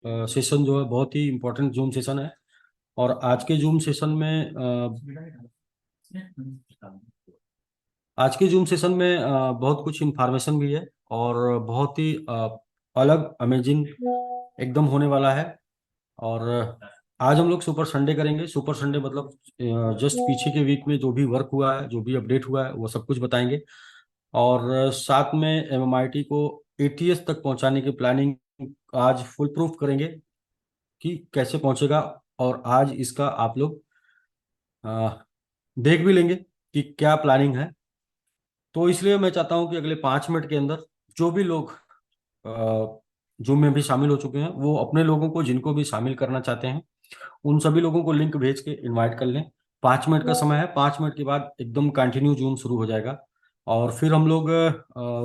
Session जो है बहुत ही इम्पोर्टेंट जूम सेशन है। और आज के जूम सेशन में आज के जूम सेशन में बहुत कुछ इन्फॉर्मेशन भी है और बहुत ही अलग अमेजिंग एकदम होने वाला है। और आज हम लोग सुपर संडे करेंगे। सुपर संडे मतलब जस्ट पीछे के वीक में जो भी वर्क हुआ है, जो भी अपडेट हुआ है, वो सब कुछ बताएंगे। और साथ में एमएमआईटी को एटीएस तक पहुंचाने की प्लानिंग आज फुल प्रूफ करेंगे कि कैसे पहुंचेगा। और आज इसका आप लोग अ, देख भी लेंगे कि क्या प्लानिंग है। तो इसलिए मैं चाहता हूं कि अगले 5 मिनट के अंदर जो भी लोग जूम में भी शामिल हो चुके हैं, वो अपने लोगों को जिनको भी शामिल करना चाहते हैं, उन सभी लोगों को लिंक भेज के इनवाइट कर लें। 5 मिनट का समय है, 5 मिनट के बाद एकदम कंटिन्यू जूम शुरू हो जाएगा। और फिर हम लोग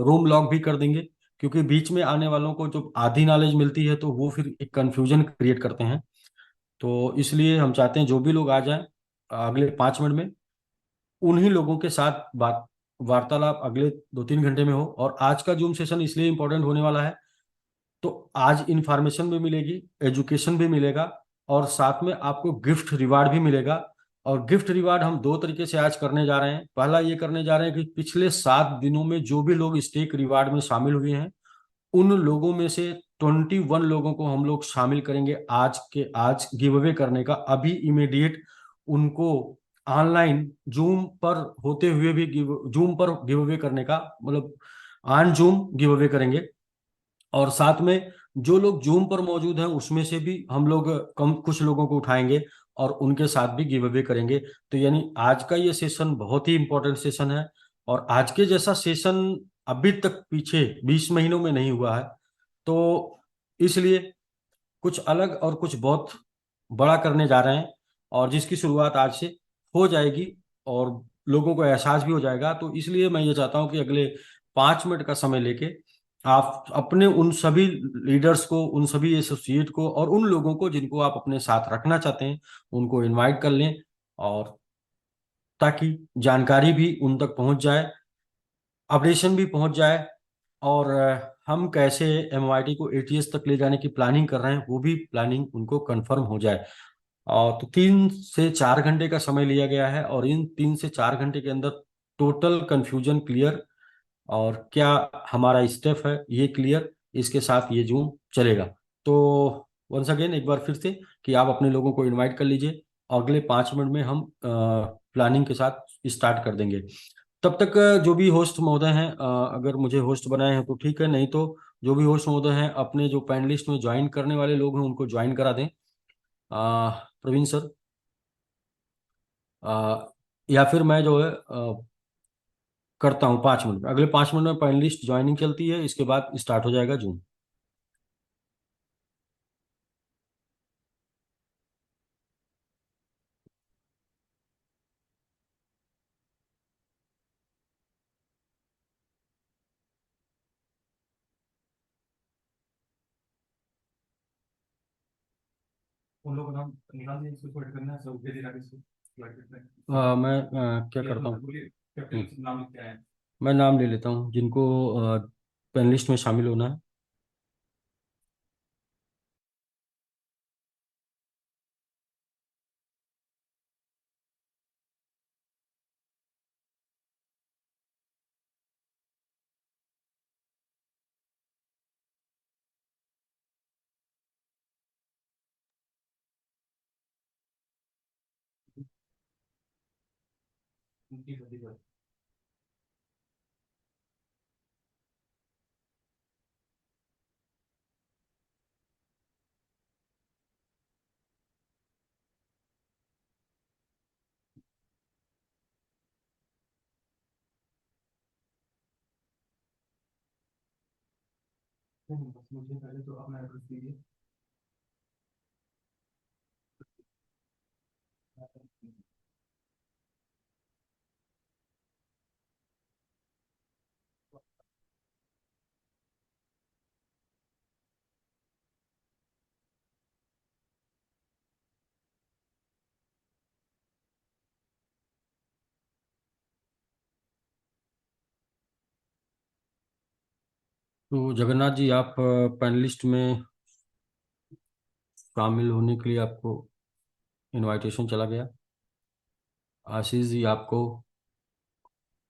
रूम लॉक भी कर देंगे, क्योंकि बीच में आने वालों को जो आधी नॉलेज मिलती है तो वो फिर एक कंफ्यूजन क्रिएट करते हैं। तो इसलिए हम चाहते हैं जो भी लोग आ जाएं अगले 5 मिनट में, उन्हीं लोगों के साथ बात वार्तालाप अगले 2-3 घंटे में हो। और आज का जूम सेशन इसलिए इम्पोर्टेंट होने वाला है, तो आज इंफॉर्मेशन भी मिलेगी, एजुकेशन भी मिलेगा, और साथ में आपको गिफ्ट रिवार्ड भी मिलेगा। और गिफ्ट रिवार्ड हम दो तरीके से आज करने जा रहे हैं। पहला ये करने जा रहे हैं कि पिछले 7 दिनों में जो भी लोग स्टेक रिवार्ड में शामिल हुए हैं, उन लोगों में से 21 लोगों को हम लोग शामिल करेंगे आज के आज गिव अवे करने का, अभी इमीडिएट उनको ऑनलाइन जूम पर होते हुए भी गिव जूम पर गिव अवे करने का, मतलब ऑन जूम गिव अवे करेंगे। और साथ में जो लोग जूम पर मौजूद हैं उसमें से भी हम लोग कम कुछ लोगों को उठाएंगे और उनके साथ भी गिव अवे करेंगे। तो यानी आज का ये सेशन बहुत ही इंपॉर्टेंट सेशन है। और आज के जैसा सेशन अभी तक पीछे 20 महीनों में नहीं हुआ है। तो इसलिए कुछ अलग और कुछ बहुत बड़ा करने जा रहे हैं, और जिसकी शुरुआत आज से हो जाएगी और लोगों को एहसास भी हो जाएगा। तो इसलिए मैं ये चाहता हूं कि अगले 5 मिनट का समय लेके आप अपने उन सभी लीडर्स को, उन सभी एसोसिएट को और उन लोगों को जिनको आप अपने साथ रखना चाहते हैं, उनको इनवाइट कर लें। और ताकि जानकारी भी उन तक पहुंच जाए, अपडेशन भी पहुंच जाए, और हम कैसे एमआईटी को एटीएस तक ले जाने की प्लानिंग कर रहे हैं वो भी प्लानिंग उनको कंफर्म हो जाए। और तो 3 से 4 घंटे का समय लिया गया है, और इन 3 से 4 घंटे के अंदर टोटल कंफ्यूजन क्लियर, और क्या हमारा स्टेप है ये क्लियर, इसके साथ ये जूम चलेगा। तो वंस अगेन एक बार फिर से कि आप अपने लोगों को इनवाइट कर लीजिए। अगले 5 मिनट में हम प्लानिंग के साथ स्टार्ट कर देंगे। तब तक जो भी होस्ट महोदय हैं, अगर मुझे होस्ट बनाए हैं तो ठीक है, नहीं तो जो भी होस्ट महोदय हैं अपने जो पैनलिस्ट में ज्वाइन करने वाले लोग हैं उनको ज्वाइन करा दें। प्रवीण सर, या फिर मैं जो है करता हूँ 5 मिनट, अगले 5 मिनट में पैनलिस्ट ज्वाइनिंग चलती है, इसके बाद स्टार्ट हो जाएगा जूम। उन लोगों का नाम निकाल दिया, इसको ऐड करना है, सब दे दिया इसको ऐड करना है। मैं क्या करता हूँ, नाम क्या है, मैं नाम ले लेता हूँ जिनको पैनलिस्ट में शामिल होना है। मुझे पहले तो अपना एड्रेस दीजिए। तो जगन्नाथ जी, आप पैनलिस्ट में शामिल होने के लिए आपको इनविटेशन चला गया। आशीष जी, आपको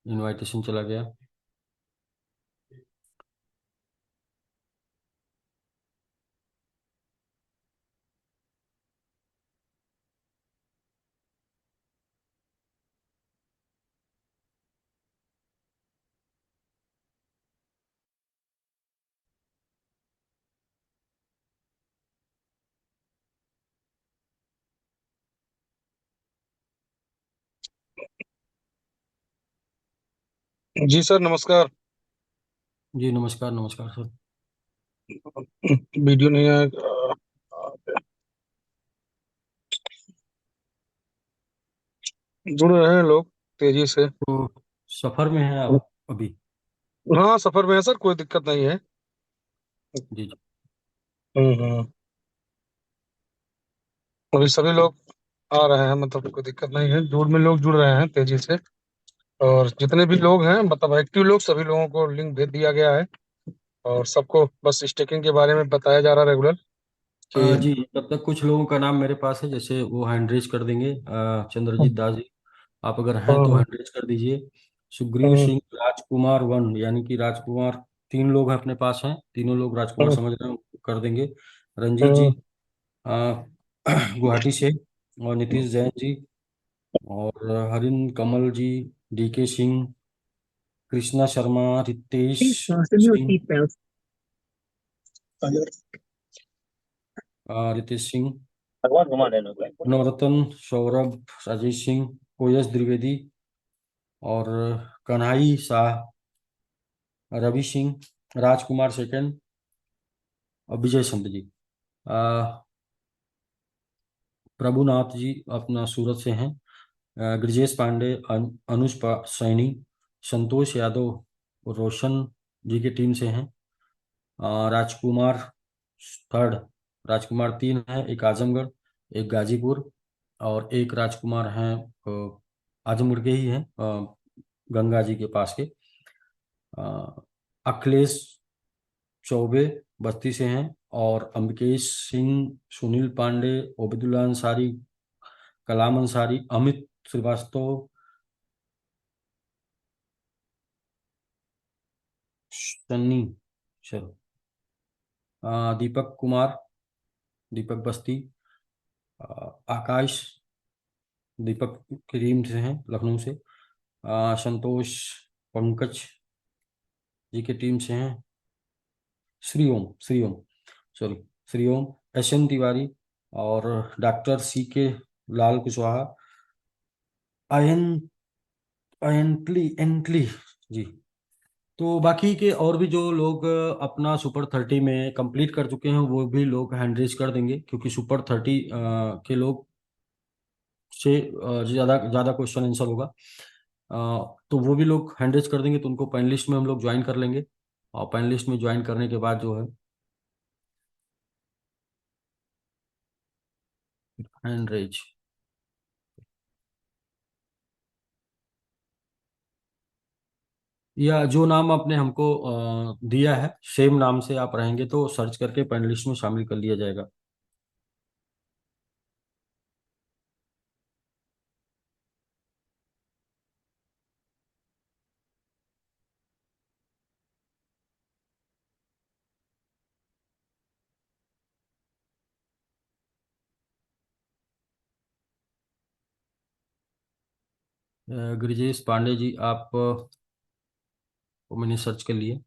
इनविटेशन चला गया। जी सर, नमस्कार। जी नमस्कार, नमस्कार सर। वीडियो नहीं आया। जुड़ रहे हैं लोग तेजी से। तो सफर में हैं आप अभी? हाँ, सफर में है सर, कोई दिक्कत नहीं है। जी जी। हम्म। अभी सभी लोग आ रहे हैं, मतलब कोई दिक्कत नहीं है। जोड़ में लोग जुड़ रहे हैं तेजी से। और जितने भी लोग हैं, मतलब एक्टिव लोग, सभी लोगों को लिंक भेज दिया गया है। और सबको बस स्टेकिंग के बारे में बताया जा रहा है रेगुलर कि। जी, तब तक कुछ लोगों का नाम मेरे पास है, जैसे वो हैंड रेज कर देंगे। चंद्रजीत दास जी, आप अगर हैं तो हम्म। हैंड रेज कर दीजिए। सुग्रीव हम्म। सिंह, राजकुमार वन, यानी कि राजकुमार, तीन लोग अपने पास हैं, तीनों लोग राजकुमार हम्म। समझ रहे हैं, कर देंगे। रंजीत जी, हम्म। अ, गुवाहाटी से, और नीतीश जैन जी, और Harin Kamal ji, DK Singh, Krishna Sharma, Ritesh Please fasten your Singh, seatbelts. Ritesh Singh, भगवान घुमा देना भाई। नवरत्न, सौरभ, राजेश सिंह, ओएस द्विवेदी, और कन्हई शाह, रवि सिंह, राजकुमार सेकंड, और विजय संत जी। प्रभुनाथ जी अपना सूरत से हैं। ब्रजेश पांडे, अनुज सैनी, संतोष यादव रोशन जी की टीम से हैं। राजकुमार थर्ड, राजकुमार तीन है, एक आजमगढ़, एक गाजीपुर, और एक राजकुमार हैं आजमगढ़ के ही हैं, गंगा जी के पास के। अ, अखिलेश चौबे बस्ती से हैं, और अम्बिकेश सिंह, सुनील पांडे, ओबेदुल्ला अंसारी, कलाम अंसारी, अमित श्रीवास्तव, सन्नी, चलो, दीपक कुमार, दीपक बस्ती, आकाश, दीपक की टीम से हैं लखनऊ से। संतोष, पंकज जी की टीम से हैं। Shri Om, sorry, Shri Om, S N Tiwari, और डॉक्टर सी के लाल कुशवाहा, आयन एंटली जी। तो बाकी के और भी जो लोग अपना सुपर 30 में कंप्लीट कर चुके हैं, वो भी लोग हैंड रेज कर देंगे, क्योंकि सुपर 30 के लोग से ज़्यादा ज़्यादा क्वेश्चन आंसर होगा। तो वो भी लोग हैंड रेज कर देंगे, तो उनको पैनलिस्ट में हम लोग ज्वाइन कर लेंगे। और पैनलिस्ट में ज्वाइन करने के बाद जो है हैंड रेज, या जो नाम आपने हमको दिया है, सेम नाम से आप रहेंगे तो सर्च करके पैनलिस्ट में शामिल कर लिया जाएगा। गिरिजेश पांडे जी, आप को मैंने सर्च कर लिए।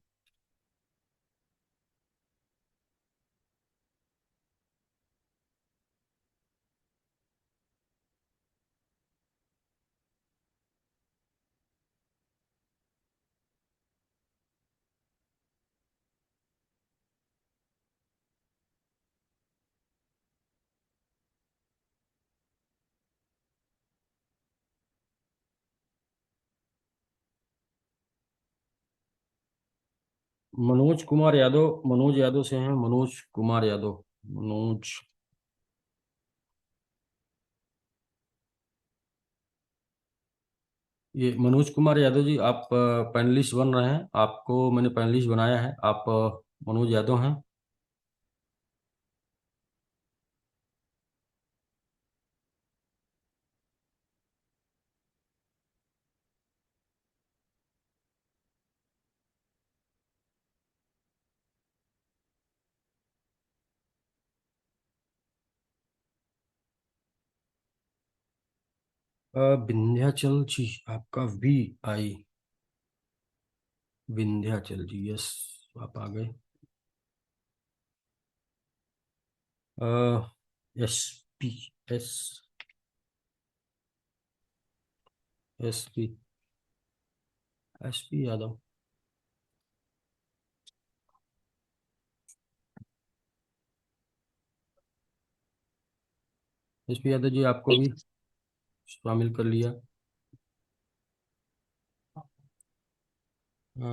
मनोज कुमार यादव, मनोज यादव से हैं, मनोज कुमार यादव, मनोज, ये मनोज कुमार यादव जी, आप पैनलिस्ट बन रहे हैं, आपको मैंने पैनलिस्ट बनाया है। आप मनोज यादव हैं। विंध्याचल जी, आपका VI, विंध्याचल जी, यस, आप आ गए। SP, S SP, SP Yadav. SP Yadav ji, आपको भी शामिल कर लिया। अ,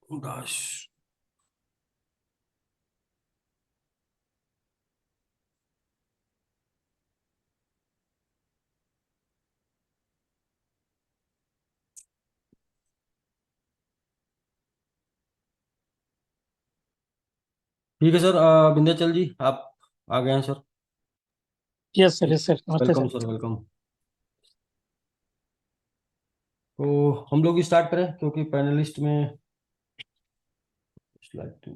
दाश। ठीक है सर, विंध्याचल जी, आप आ गए हैं सर। यस सर, नमस्ते वेलकम सर। Sir, welcome. तो हम लोग स्टार्ट करें, क्योंकि पैनलिस्ट में स्लाइड टू,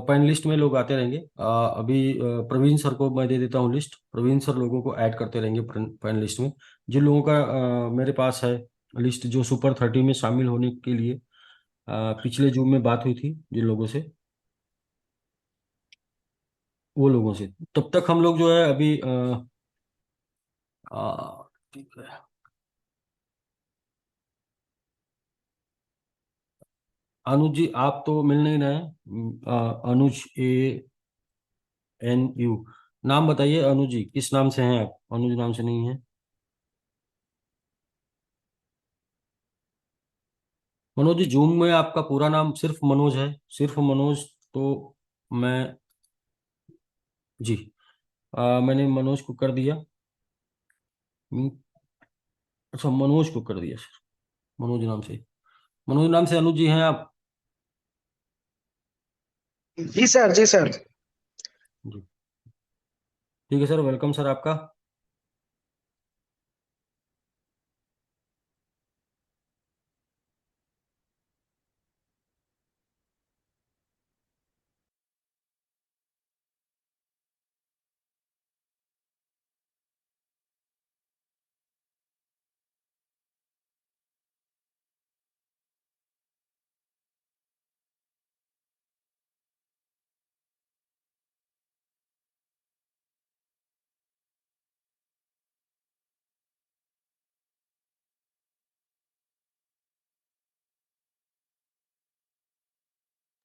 पैनलिस्ट में लोग आते रहेंगे। अभी प्रवीण सर को मैं दे देता हूँ लिस्ट। प्रवीण सर लोगों को ऐड करते रहेंगे पैनलिस्ट में। जिन लोगों का मेरे पास है लिस्ट, जो सुपर 30 में शामिल होने के लिए पिछले जून में बात हुई थी जिन लोगों से, वो लोगों से, तब तक हम लोग जो है अभी ठीक है। अनुज जी, आप तो मिल नहीं रहे हैं। अनुज, ANU, नाम बताइए अनुज जी, किस नाम से हैं आप? अनुज नाम से नहीं है। मनोज जी, जूम में आपका पूरा नाम सिर्फ मनोज है, सिर्फ मनोज। तो मैं, जी, मैंने मनोज को कर दिया। हम्म, अच्छा, मनोज को कर दिया सर, मनोज नाम से। मनोज नाम से अनुज जी हैं आप? जी सर, जी सर। जी, ठीक है सर, वेलकम सर आपका।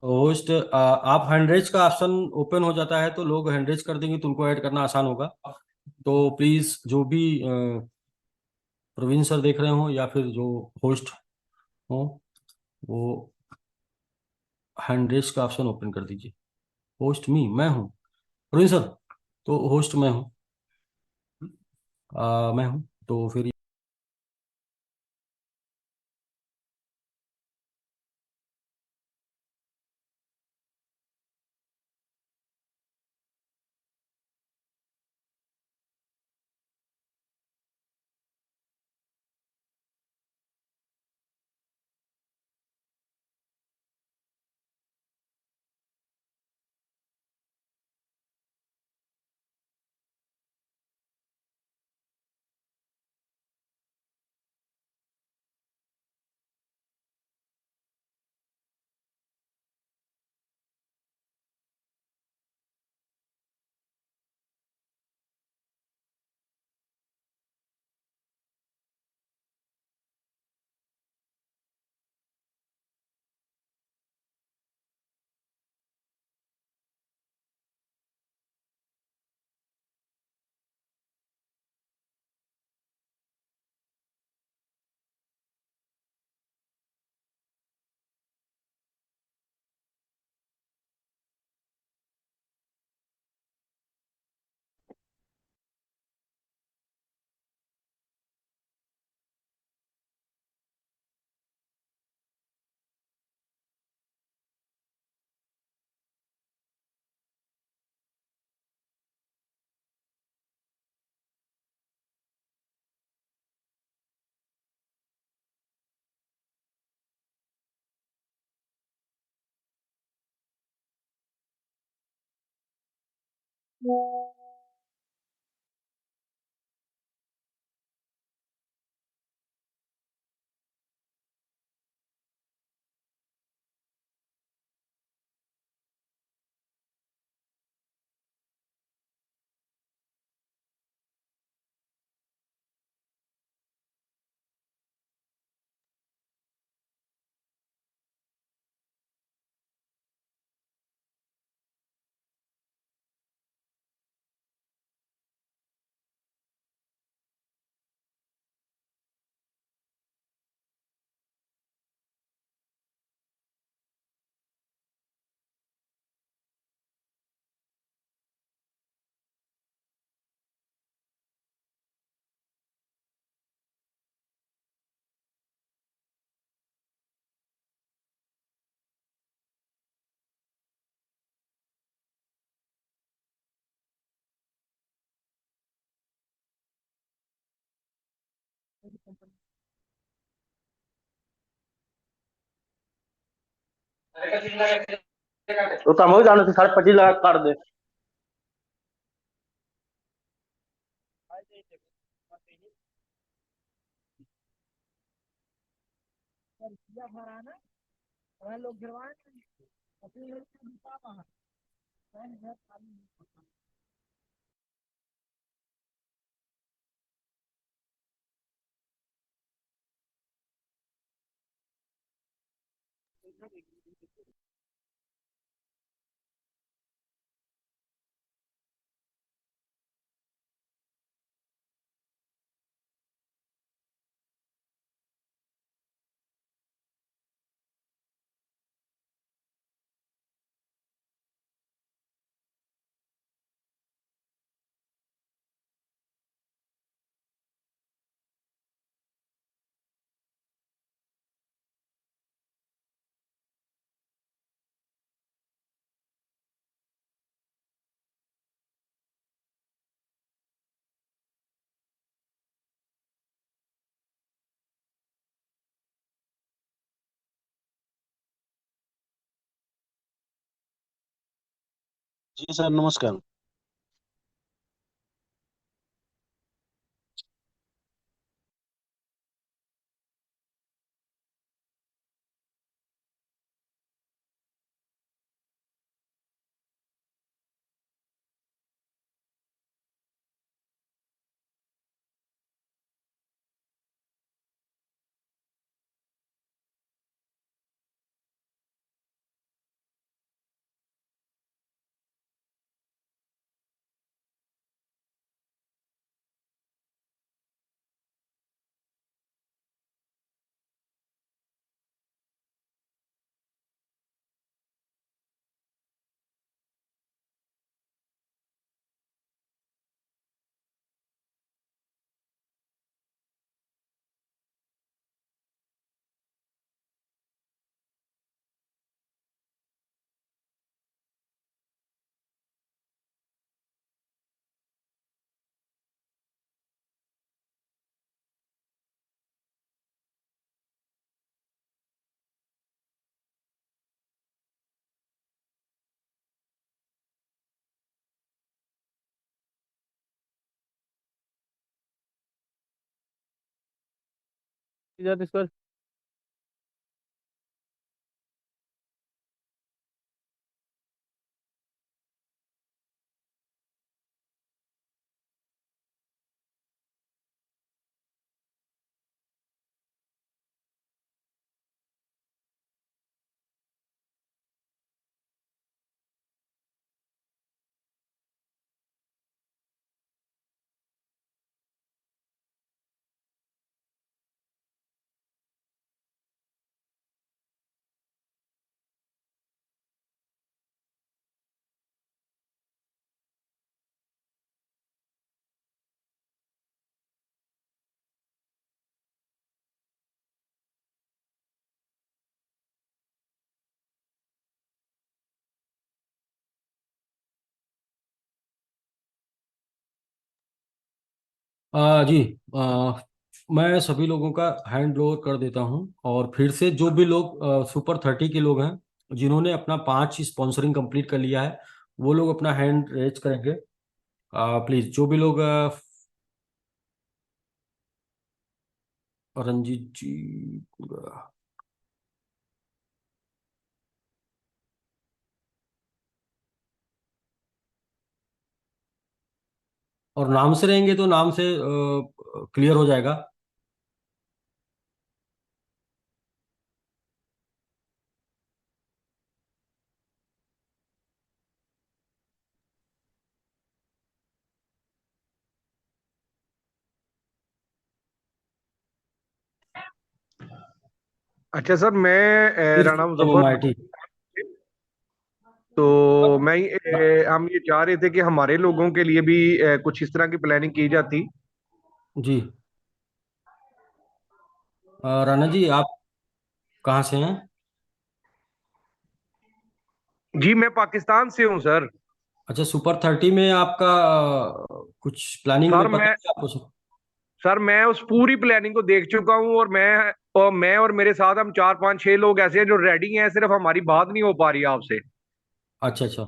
होस्ट, आप हैंड रेज का ऑप्शन ओपन हो जाता है तो लोग हैंड रेज कर देंगे, तो उनको ऐड करना आसान होगा। तो प्लीज, जो भी प्रवीण सर देख रहे हो या फिर जो होस्ट हो, वो हैंड रेज का ऑप्शन ओपन कर दीजिए। होस्ट मैं हूँ प्रवीण सर, तो होस्ट मैं हूँ। मैं हूँ, तो फिर तो तम हो जाने से 25.5 लाख काट दे। जी सर, नमस्कार। इस पर जी। आ, मैं सभी लोगों का हैंड ओवर कर देता हूं और फिर से जो भी लोग सुपर 30 के लोग हैं जिन्होंने अपना 5 स्पॉन्सरिंग कंप्लीट कर लिया है वो लोग अपना हैंड रेज करेंगे। प्लीज जो भी लोग रंजीत जी, और नाम से रहेंगे तो नाम से क्लियर हो जाएगा। अच्छा सर, मैं राणा मुजफ्फर। MMIT। तो हम ये चाह रहे थे कि हमारे लोगों के लिए भी कुछ इस तरह की प्लानिंग की जाती। जी, राणा जी आप कहाँ से हैं? जी मैं पाकिस्तान से हूँ सर। अच्छा, सुपर 30 में आपका कुछ प्लानिंग में सर पता मैं है आपको? सर मैं उस पूरी प्लानिंग को देख चुका हूँ, और मेरे साथ हम 4 5 6 लोग ऐसे हैं जो रेडी हैं, सिर्फ हमारी बात नहीं हो पा रही है आपसे। अच्छा अच्छा।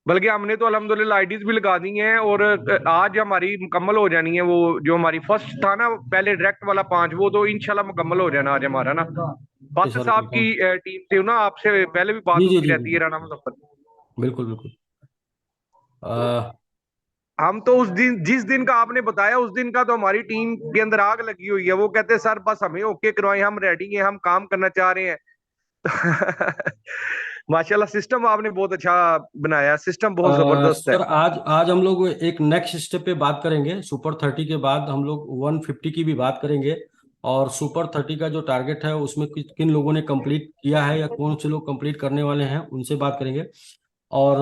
बल्कि हमने तो अल्हम्दुलिल्लाह आईडीज भी लगा दी हैं, और आज हमारी मुकम्मल हो जानी है। वो जो हमारी फर्स्ट था ना पहले डायरेक्ट वाला 5, वो तो इंशाल्लाह मुकम्मल हो जाना आज हमारा ना। जी बादशाह सर, साहब की वेलकम। टीम से ना आपसे पहले भी जी बात जी होती जी रहती है, बिल्कुल राणा मुजफ्फर। बिल्कुल बिल्कुल। अ, हम तो उस दिन, जिस दिन का आपने बताया उस दिन का तो हमारी टीम के अंदर आग लगी हुई है। वो कहते हैं सर बस हमें ओके करवाएं, हम रेडी हैं, हम काम करना चाह रहे हैं। माशाल्लाह, सिस्टम आपने बहुत अच्छा बनाया, सिस्टम बहुत जबरदस्त है। सर आज आज हम लोग एक नेक्स्ट स्टेप पे बात करेंगे। सुपर 30 के बाद हम लोग 150 की भी बात करेंगे। और सुपर 30 का जो टारगेट है उसमें किन लोगों ने कंप्लीट किया है या कौन से लोग कंप्लीट करने वाले हैं उनसे बात करेंगे। और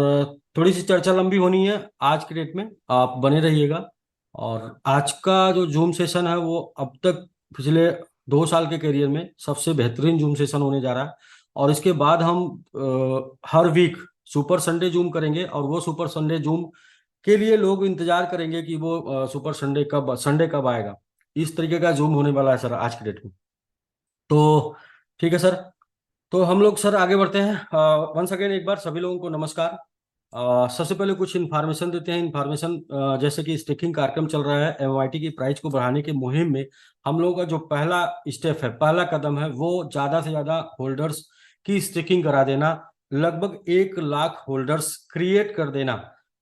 थोड़ी सी चर्चा लंबी होनी है आज के डेट में, आप बने रहिएगा। और आज का जो जूम सेशन है वो अब तक पिछले 2 साल के करियर में सबसे बेहतरीन जूम सेशन होने जा रहा है। और इसके बाद हम हर वीक सुपर संडे जूम करेंगे, और वो सुपर संडे जूम के लिए लोग इंतजार करेंगे कि वो सुपर संडे कब आएगा। इस तरीके का जूम होने वाला है सर आज के डेट में। तो ठीक है सर, तो हम लोग सर आगे बढ़ते हैं। वंस अगेन एक बार सभी लोगों को नमस्कार। सबसे पहले कुछ इन्फॉर्मेशन देते हैं। इन्फॉर्मेशन जैसे कि स्टेकिंग कार्यक्रम चल रहा है, MMIT की प्राइस को बढ़ाने की मुहिम में हम लोगों का जो पहला स्टेप है, पहला कदम है, वो ज़्यादा से ज़्यादा होल्डर्स की स्टेकिंग करा देना। लगभग 1 लाख होल्डर्स क्रिएट कर देना।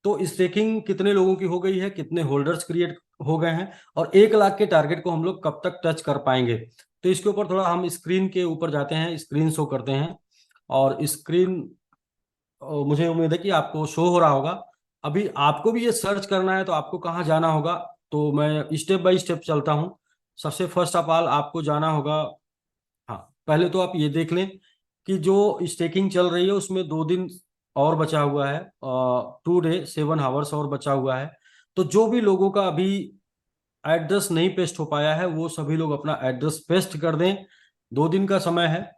तो स्टेकिंग कितने लोगों की हो गई है, कितने होल्डर्स क्रिएट हो गए हैं, और 1 लाख के टारगेट को हम लोग कब तक टच कर पाएंगे। तो इसके ऊपर थोड़ा हम स्क्रीन के ऊपर जाते हैं, स्क्रीन शो करते हैं। और स्क्रीन मुझे उम्मीद है कि आपको शो हो रहा होगा। अभी आपको भी ये सर्च करना है तो आपको कहाँ जाना होगा, तो मैं स्टेप बाय स्टेप चलता हूँ। सबसे फर्स्ट ऑफ ऑल आपको जाना होगा। हाँ, पहले तो आप ये देख लें कि जो स्टेकिंग चल रही है उसमें 2 दिन और बचा हुआ है, 2 डे 7 आवर्स और बचा हुआ है। तो जो भी लोगों का अभी एड्रेस नहीं पेस्ट हो पाया है वो सभी लोग अपना एड्रेस पेस्ट कर दें। 2 दिन का समय है।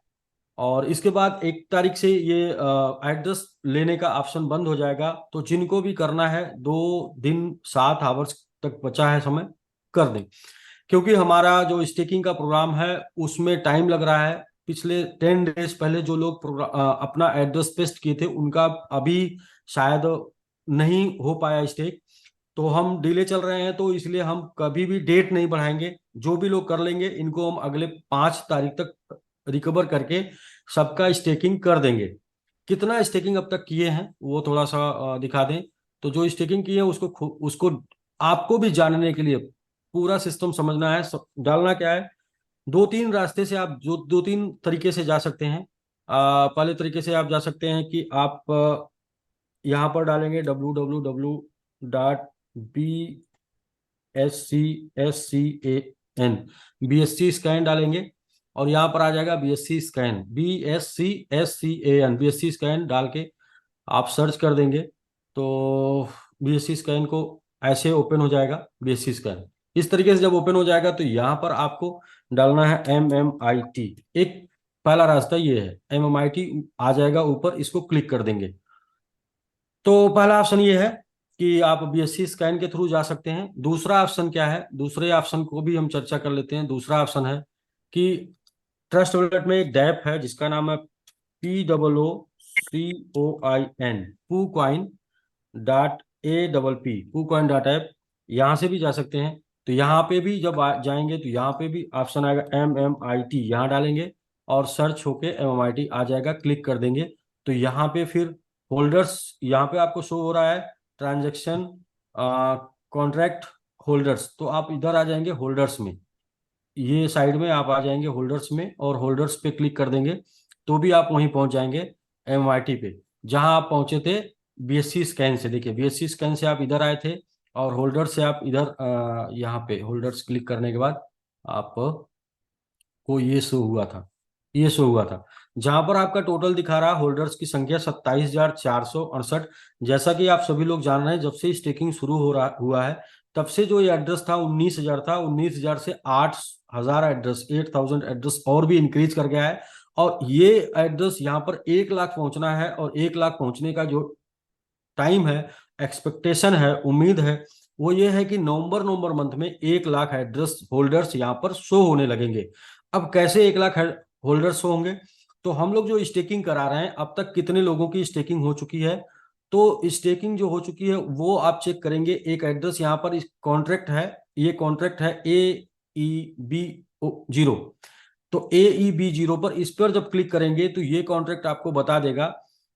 और इसके बाद 1 तारीख से ये एड्रेस लेने का ऑप्शन बंद हो जाएगा। तो जिनको भी करना है, 2 दिन 7 आवर्स तक बचा है समय, कर दें। क्योंकि हमारा जो स्टेकिंग का प्रोग्राम है उसमें टाइम लग रहा है। पिछले 10 डेज पहले जो लोग अपना एड्रेस पेस्ट किए थे उनका अभी शायद नहीं हो पाया स्टेक। तो हम डिले चल रहे हैं, तो इसलिए हम कभी भी डेट नहीं बढ़ाएंगे। जो भी लोग कर लेंगे इनको हम अगले 5 तारीख तक रिकवर करके सबका स्टेकिंग कर देंगे। कितना स्टेकिंग अब तक किए हैं वो थोड़ा सा दिखा दें। तो जो स्टेकिंग किए हैं उसको आपको भी जानने के लिए पूरा सिस्टम समझना है। डालना क्या है, 2 3 रास्ते से आप जो 2 3 तरीके से जा सकते हैं। पहले तरीके से आप जा सकते हैं कि आप यहाँ पर डालेंगे www.BSCSCAN, BSC स्कैन डालेंगे। और यहाँ पर आ जाएगा BSC scan, BSCSCAN, BSC scan डाल के आप सर्च कर देंगे तो BSC स्कैन को ऐसे ओपन हो जाएगा। BSC स्कैन इस तरीके से जब ओपन हो जाएगा तो यहाँ पर आपको डालना है MMIT। एक पहला रास्ता ये है, MMIT आ जाएगा ऊपर, इसको क्लिक कर देंगे। तो पहला ऑप्शन ये है कि आप BSC स्कैन के थ्रू जा सकते हैं। दूसरा ऑप्शन क्या है, दूसरे ऑप्शन को भी हम चर्चा कर लेते हैं। दूसरा ऑप्शन है कि ट्रस्ट वॉलेट में एक डैप है जिसका नाम है POOCOIN, PooCoin POOPP PooCoin dot app, यहाँ से भी जा सकते हैं। तो यहाँ पे भी जब जाएंगे तो यहाँ पे भी ऑप्शन आएगा MMIT, यहाँ डालेंगे और सर्च होके MMIT आ जाएगा, क्लिक कर देंगे तो यहाँ पे फिर होल्डर्स यहाँ पे आपको शो हो रहा है, ट्रांजेक्शन कॉन्ट्रैक्ट होल्डर्स, तो आप इधर आ जाएंगे होल्डर्स में, ये साइड में आप आ जाएंगे होल्डर्स में और होल्डर्स पे क्लिक कर देंगे तो भी आप वहीं पहुंच जाएंगे MMIT पे, जहां आप पहुंचे थे BSC स्कैन से। देखिए BSC स्कैन से आप इधर आए थे और होल्डर से आप इधर यहाँ पे होल्डर्स क्लिक करने के बाद आप को ये शो हुआ था, ये शो हुआ था जहां पर आपका टोटल दिखा रहा है होल्डर्स की संख्या 27,468। जैसा कि आप सभी लोग जान रहे हैं, जब से स्टेकिंग शुरू हो रहा हुआ है तब से जो ये एड्रेस था 19,000 था, 19,000 से 8,000 एड्रेस, 8,000 एड्रेस और भी इंक्रीज कर गया है। और ये एड्रेस यहाँ पर 1 लाख पहुंचना है और 1 लाख पहुंचने का जो टाइम है, एक्सपेक्टेशन है, उम्मीद है, वो ये है कि नवंबर मंथ में 1 लाख एड्रेस होल्डर्स यहाँ पर शो होने लगेंगे। अब कैसे 1 लाख होल्डर्स शो होंगे? तो हम लोग जो स्टेकिंग करा रहे हैं, अब तक कितने लोगों की स्टेकिंग हो चुकी है, तो स्टेकिंग जो हो चुकी है वो आप चेक करेंगे। एक एड्रेस यहाँ पर कॉन्ट्रैक्ट है, ये कॉन्ट्रैक्ट है AEB0, तो AEB0 पर, इस पर जब क्लिक करेंगे तो ये कॉन्ट्रैक्ट आपको बता देगा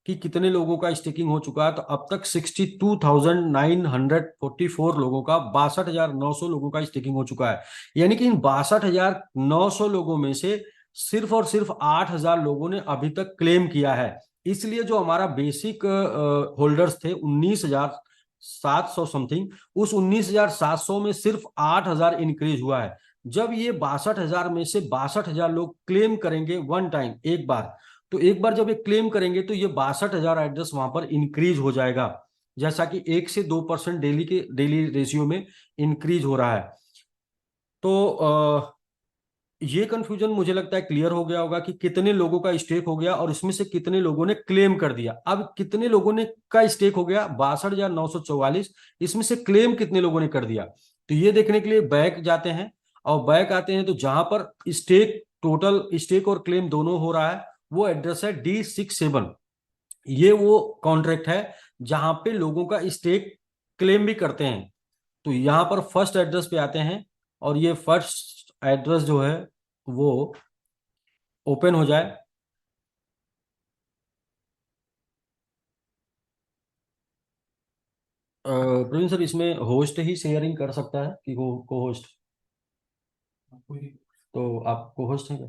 कि कितने लोगों का स्टेकिंग हो चुका है। तो अब तक 62,944 लोगों का, 62,900 लोगों का स्टेकिंग हो चुका है। यानी कि इन 62,900 लोगों में से सिर्फ और सिर्फ 8,000 लोगों ने अभी तक क्लेम किया है। इसलिए जो हमारा बेसिक होल्डर्स थे 19,700 समथिंग, उस 19,700 में सिर्फ 8,000 इंक्रीज हुआ है। जब ये 62,000 में से 62,000 लोग क्लेम करेंगे वन टाइम, एक बार, तो एक बार जब ये क्लेम करेंगे तो ये 62,000 एड्रेस वहां पर इंक्रीज हो जाएगा, जैसा कि 1 से 2% डेली रेशियो में इंक्रीज हो रहा है। तो ये कंफ्यूजन मुझे लगता है क्लियर हो गया होगा कि कितने लोगों का स्टेक हो गया और इसमें से कितने लोगों ने क्लेम कर दिया। अब कितने लोगों ने का स्टेक हो गया 62,944, इसमें से क्लेम कितने लोगों ने कर दिया, तो ये देखने के लिए बैक जाते हैं और बैक आते हैं तो जहां पर स्टेक, टोटल स्टेक और क्लेम दोनों हो रहा है, वो एड्रेस है D67। ये वो कॉन्ट्रैक्ट है जहां पे लोगों का स्टेक क्लेम भी करते हैं। तो यहाँ पर फर्स्ट एड्रेस पे आते हैं और ये फर्स्ट एड्रेस जो है वो ओपन हो जाए। प्रवीण सर, इसमें होस्ट ही शेयरिंग कर सकता है कि को होस्ट? तो आप को होस्ट हैं क्या?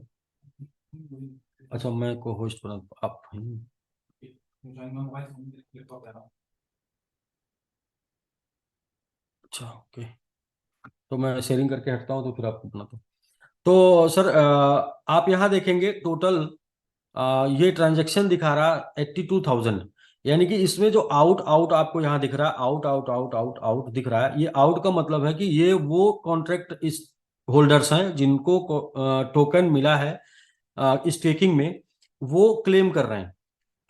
अच्छा, मैं को होस्ट बना, आप हैं? अच्छा, ओके, तो मैं शेयरिंग करके हटता हूँ तो फिर आपको बनाता हूँ। तो सर आप यहाँ देखेंगे टोटल ये ट्रांजैक्शन दिखा रहा 82,000, यानी कि इसमें जो आउट आउट आपको यहाँ दिख रहा है, out out out out out दिख रहा है, ये आउट का मतलब है कि ये वो कॉन्ट्रैक्ट इस होल्डर्स हैं जिनको टोकन मिला है स्टेकिंग में, वो क्लेम कर रहे हैं।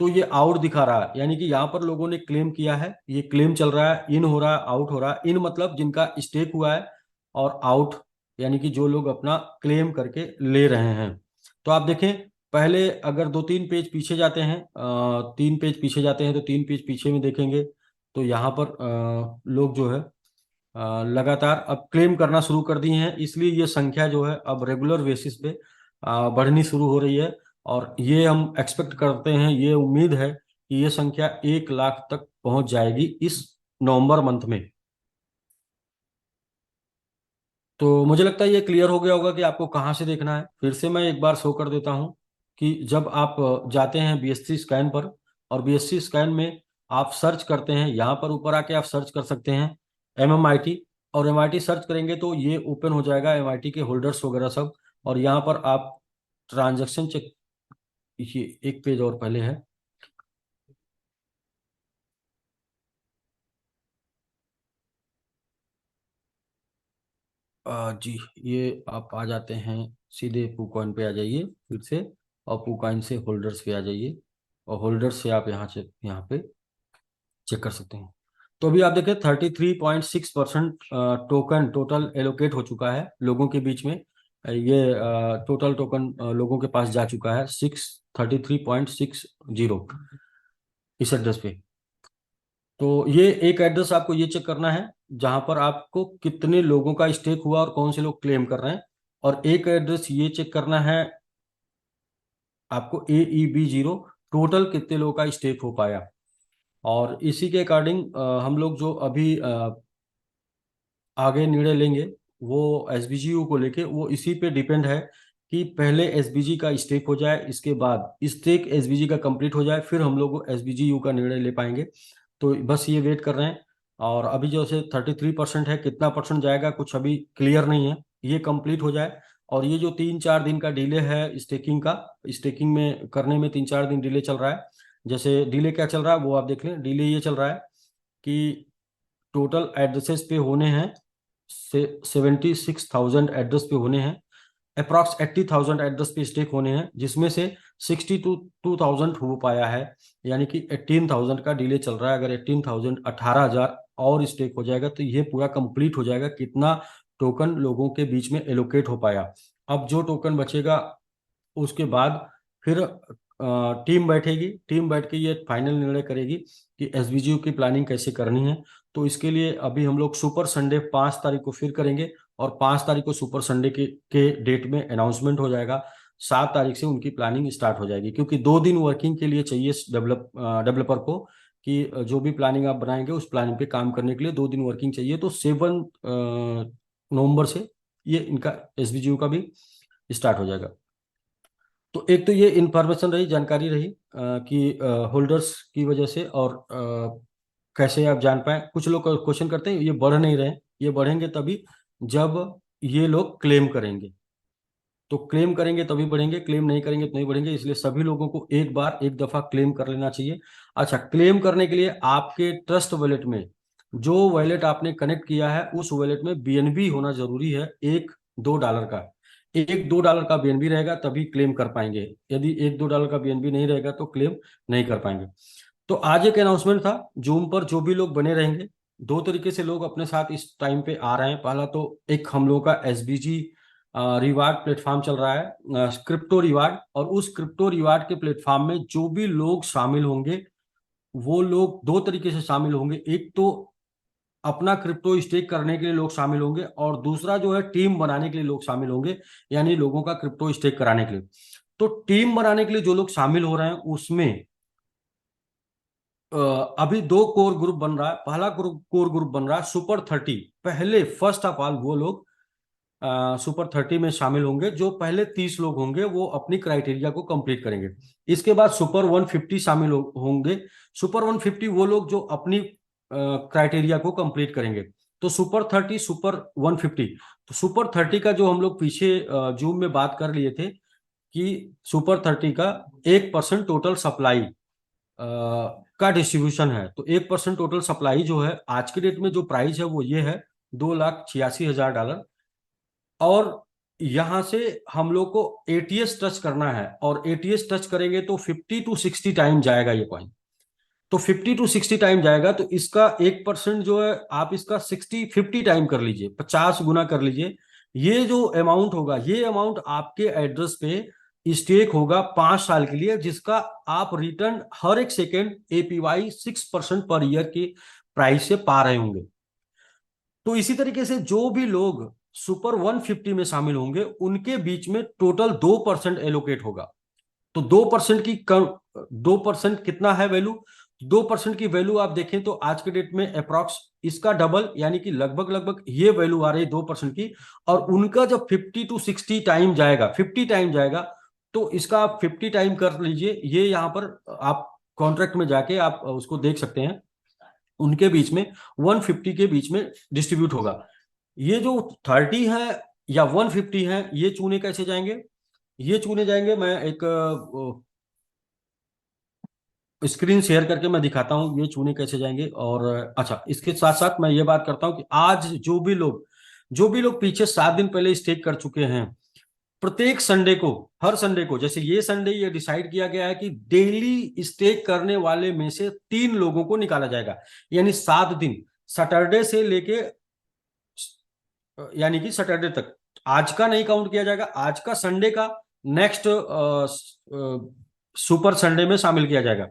तो ये आउट दिखा रहा है, यानी कि यहाँ पर लोगों ने क्लेम किया है, ये क्लेम चल रहा है, इन हो रहा है, आउट हो रहा है। इन मतलब जिनका स्टेक हुआ है, और आउट यानी कि जो लोग अपना क्लेम करके ले रहे हैं। तो आप देखें, पहले अगर 2-3 पेज पीछे जाते हैं, 3 पेज पीछे जाते हैं तो 3 पेज पीछे में देखेंगे तो यहाँ पर लोग जो है लगातार अब क्लेम करना शुरू कर दिए हैं, इसलिए ये संख्या जो है अब रेगुलर बेसिस पे बढ़नी शुरू हो रही है। और ये हम एक्सपेक्ट करते हैं, ये उम्मीद है कि ये संख्या 1 लाख तक पहुंच जाएगी इस नवंबर मंथ में। तो मुझे लगता है ये क्लियर हो गया होगा कि आपको कहाँ से देखना है। फिर से मैं एक बार शो कर देता हूँ कि जब आप जाते हैं BSC स्कैन पर, और BSC स्कैन में आप सर्च करते हैं, यहाँ पर ऊपर आके आप सर्च कर सकते हैं MMIT, और MIT सर्च करेंगे तो ये ओपन हो जाएगा MIT के होल्डर्स वगैरह सब। और यहाँ पर आप ट्रांजेक्शन चेक, ये एक पेज और पहले है, जी, ये आप आ जाते हैं सीधे पूकॉइन पे आ जाइए फिर से, और पूकॉइन से होल्डर्स पे आ जाइए, और होल्डर्स से आप यहाँ पे चेक कर सकते हैं। तो अभी आप देखें 33.6% टोकन टोटल एलोकेट हो चुका है लोगों के बीच में। ये टोटल टोकन लोगों के पास जा चुका है 633.60 इस एड्रेस पे। तो ये एक एड्रेस आपको ये चेक करना है जहां पर आपको कितने लोगों का स्टेक हुआ और कौन से लोग क्लेम कर रहे हैं। और एक एड्रेस ये चेक करना है आपको AEB0 टोटल कितने लोगों का स्टेक हो पाया। और इसी के अकॉर्डिंग हम लोग जो अभी आगे निर्णय लेंगे वो SBGU को लेके, वो इसी पे डिपेंड है कि पहले SBG का स्टेक हो जाए, इसके बाद स्टेक SBG का कंप्लीट हो जाए, फिर हम लोग SBGU का निर्णय ले पाएंगे। तो बस ये वेट कर रहे हैं। और अभी जो से 33% है, कितना परसेंट जाएगा कुछ अभी क्लियर नहीं है, ये कंप्लीट हो जाए। और ये जो 3-4 दिन का डिले है स्टेकिंग का, स्टेकिंग में करने में 3-4 दिन डिले चल रहा है। जैसे डिले क्या चल रहा है वो आप देख लें। डिले ये चल रहा है कि टोटल एड्रेसेस पे होने हैं से 76,000 एड्रेस पे होने हैं, अप्रॉक्स 80,000 एड्रेस पे स्टेक होने हैं, जिसमें से 62,000 हो पाया है, यानी कि 18,000 का डिले चल रहा है। अगर 18,000 18,000 और स्टेक हो जाएगा तो ये पूरा कंप्लीट हो जाएगा, कितना टोकन लोगों के बीच में एलोकेट हो पाया। अब जो टोकन बचेगा उसके बाद फिर टीम बैठेगी, टीम बैठ के ये फाइनल निर्णय करेगी कि SBGU की प्लानिंग कैसे करनी है। तो इसके लिए अभी हम लोग सुपर संडे 5 तारीख को फिर करेंगे, और 5 तारीख को सुपर संडे के डेट में अनाउंसमेंट हो जाएगा। 7 तारीख से उनकी प्लानिंग स्टार्ट हो जाएगी, क्योंकि 2 दिन वर्किंग के लिए चाहिए डेवलपर को, कि जो भी प्लानिंग आप बनाएंगे उस प्लानिंग पे काम करने के लिए 2 दिन वर्किंग चाहिए। तो 7 नवंबर से ये इनका SBGU का भी स्टार्ट हो जाएगा। तो एक तो ये इंफॉर्मेशन रही, जानकारी रही कि होल्डर्स की वजह से, और कैसे आप जान पाए। कुछ लोग क्वेश्चन करते हैं ये बढ़ नहीं रहे, ये बढ़ेंगे तभी जब ये लोग क्लेम करेंगे। तो क्लेम करेंगे तभी बढ़ेंगे, क्लेम नहीं करेंगे तो नहीं बढ़ेंगे। इसलिए सभी लोगों को एक बार एक दफा क्लेम कर लेना चाहिए। अच्छा, क्लेम करने के लिए आपके ट्रस्ट वॉलेट में जो वॉलेट आपने कनेक्ट किया है उस वॉलेट में BNB होना जरूरी है, $1-2 का। $1-2 का BNB रहेगा तभी क्लेम कर पाएंगे। यदि $1-2 का BNB नहीं रहेगा तो क्लेम नहीं कर पाएंगे। तो आज एक अनाउंसमेंट था जूम पर, जो भी लोग बने रहेंगे, 2 तरीके से लोग अपने साथ इस टाइम पे आ रहे हैं। पहला तो एक हम लोग का SBG रिवार्ड प्लेटफॉर्म चल रहा है, क्रिप्टो रिवार्ड। और उस क्रिप्टो रिवार्ड के प्लेटफॉर्म में जो भी लोग शामिल होंगे वो लोग 2 तरीके से शामिल होंगे। एक तो अपना क्रिप्टो स्टेक करने के लिए लोग शामिल होंगे, और दूसरा जो है टीम बनाने के लिए लोग शामिल होंगे, यानी लोगों का क्रिप्टो स्टेक कराने के लिए। तो टीम बनाने के लिए जो लोग शामिल हो रहे हैं उसमें अभी 2 कोर ग्रुप बन रहा है। पहला कोर ग्रुप बन रहा है सुपर 30। पहले फर्स्ट ऑफ ऑल वो लोग सुपर 30 में शामिल होंगे, जो पहले 30 लोग होंगे वो अपनी क्राइटेरिया को कंप्लीट करेंगे। इसके बाद सुपर 150 शामिल होंगे। सुपर 150 वो लोग जो अपनी क्राइटेरिया को कंप्लीट करेंगे। तो सुपर 30 सुपर 150। तो सुपर 30 का जो हम लोग पीछे जूम में बात कर लिए थे कि सुपर 30 का 1% टोटल सप्लाई का डिस्ट्रीब्यूशन है। तो 1% टोटल सप्लाई जो है आज के डेट में जो प्राइस है वो ये है $2,86,000। और यहां से हम लोग को ATS टच करना है, और ATS टच करेंगे तो 50 to 60 टाइम जाएगा ये कॉइन। तो 50 to 60 टाइम जाएगा, तो इसका 1% जो है आप इसका 50 टाइम कर लीजिए, 50 गुना कर लीजिए। ये जो अमाउंट होगा, ये अमाउंट आपके एड्रेस पे स्टेक होगा 5 साल के लिए, जिसका आप रिटर्न हर एक सेकेंड APY 6% पर ईयर की प्राइस से पा रहे होंगे। तो इसी तरीके से जो भी लोग सुपर 150 में शामिल होंगे उनके बीच में टोटल 2% एलोकेट होगा। तो 2% कितना है वैल्यू? 2% की वैल्यू आप देखें तो आज के डेट में अप्रॉक्स इसका डबल, यानी कि लगभग लगभग ये वैल्यू आ रही है 2% की। और उनका जब 50 to 60 टाइम जाएगा, 50 टाइम जाएगा, तो इसका आप 50 टाइम कर लीजिए। ये यहाँ पर आप कॉन्ट्रैक्ट में जाके आप उसको देख सकते हैं, उनके बीच में 150 के बीच में डिस्ट्रीब्यूट होगा। ये जो 30 है या 150 है, ये चुने कैसे जाएंगे? ये चुने जाएंगे, मैं एक स्क्रीन शेयर करके मैं दिखाता हूँ ये चुने कैसे जाएंगे। और अच्छा, इसके साथ साथ मैं ये बात करता हूँ कि आज जो भी लोग पीछे 7 दिन पहले स्टेक कर चुके हैं, प्रत्येक संडे को, हर संडे को, जैसे ये संडे ये डिसाइड किया गया है कि डेली स्टेक करने वाले में से 3 लोगों को निकाला जाएगा। यानी 7 दिन, सैटरडे से लेके यानी कि सैटरडे तक, आज का नहीं काउंट किया जाएगा, आज का संडे का नेक्स्ट सुपर संडे में शामिल किया जाएगा।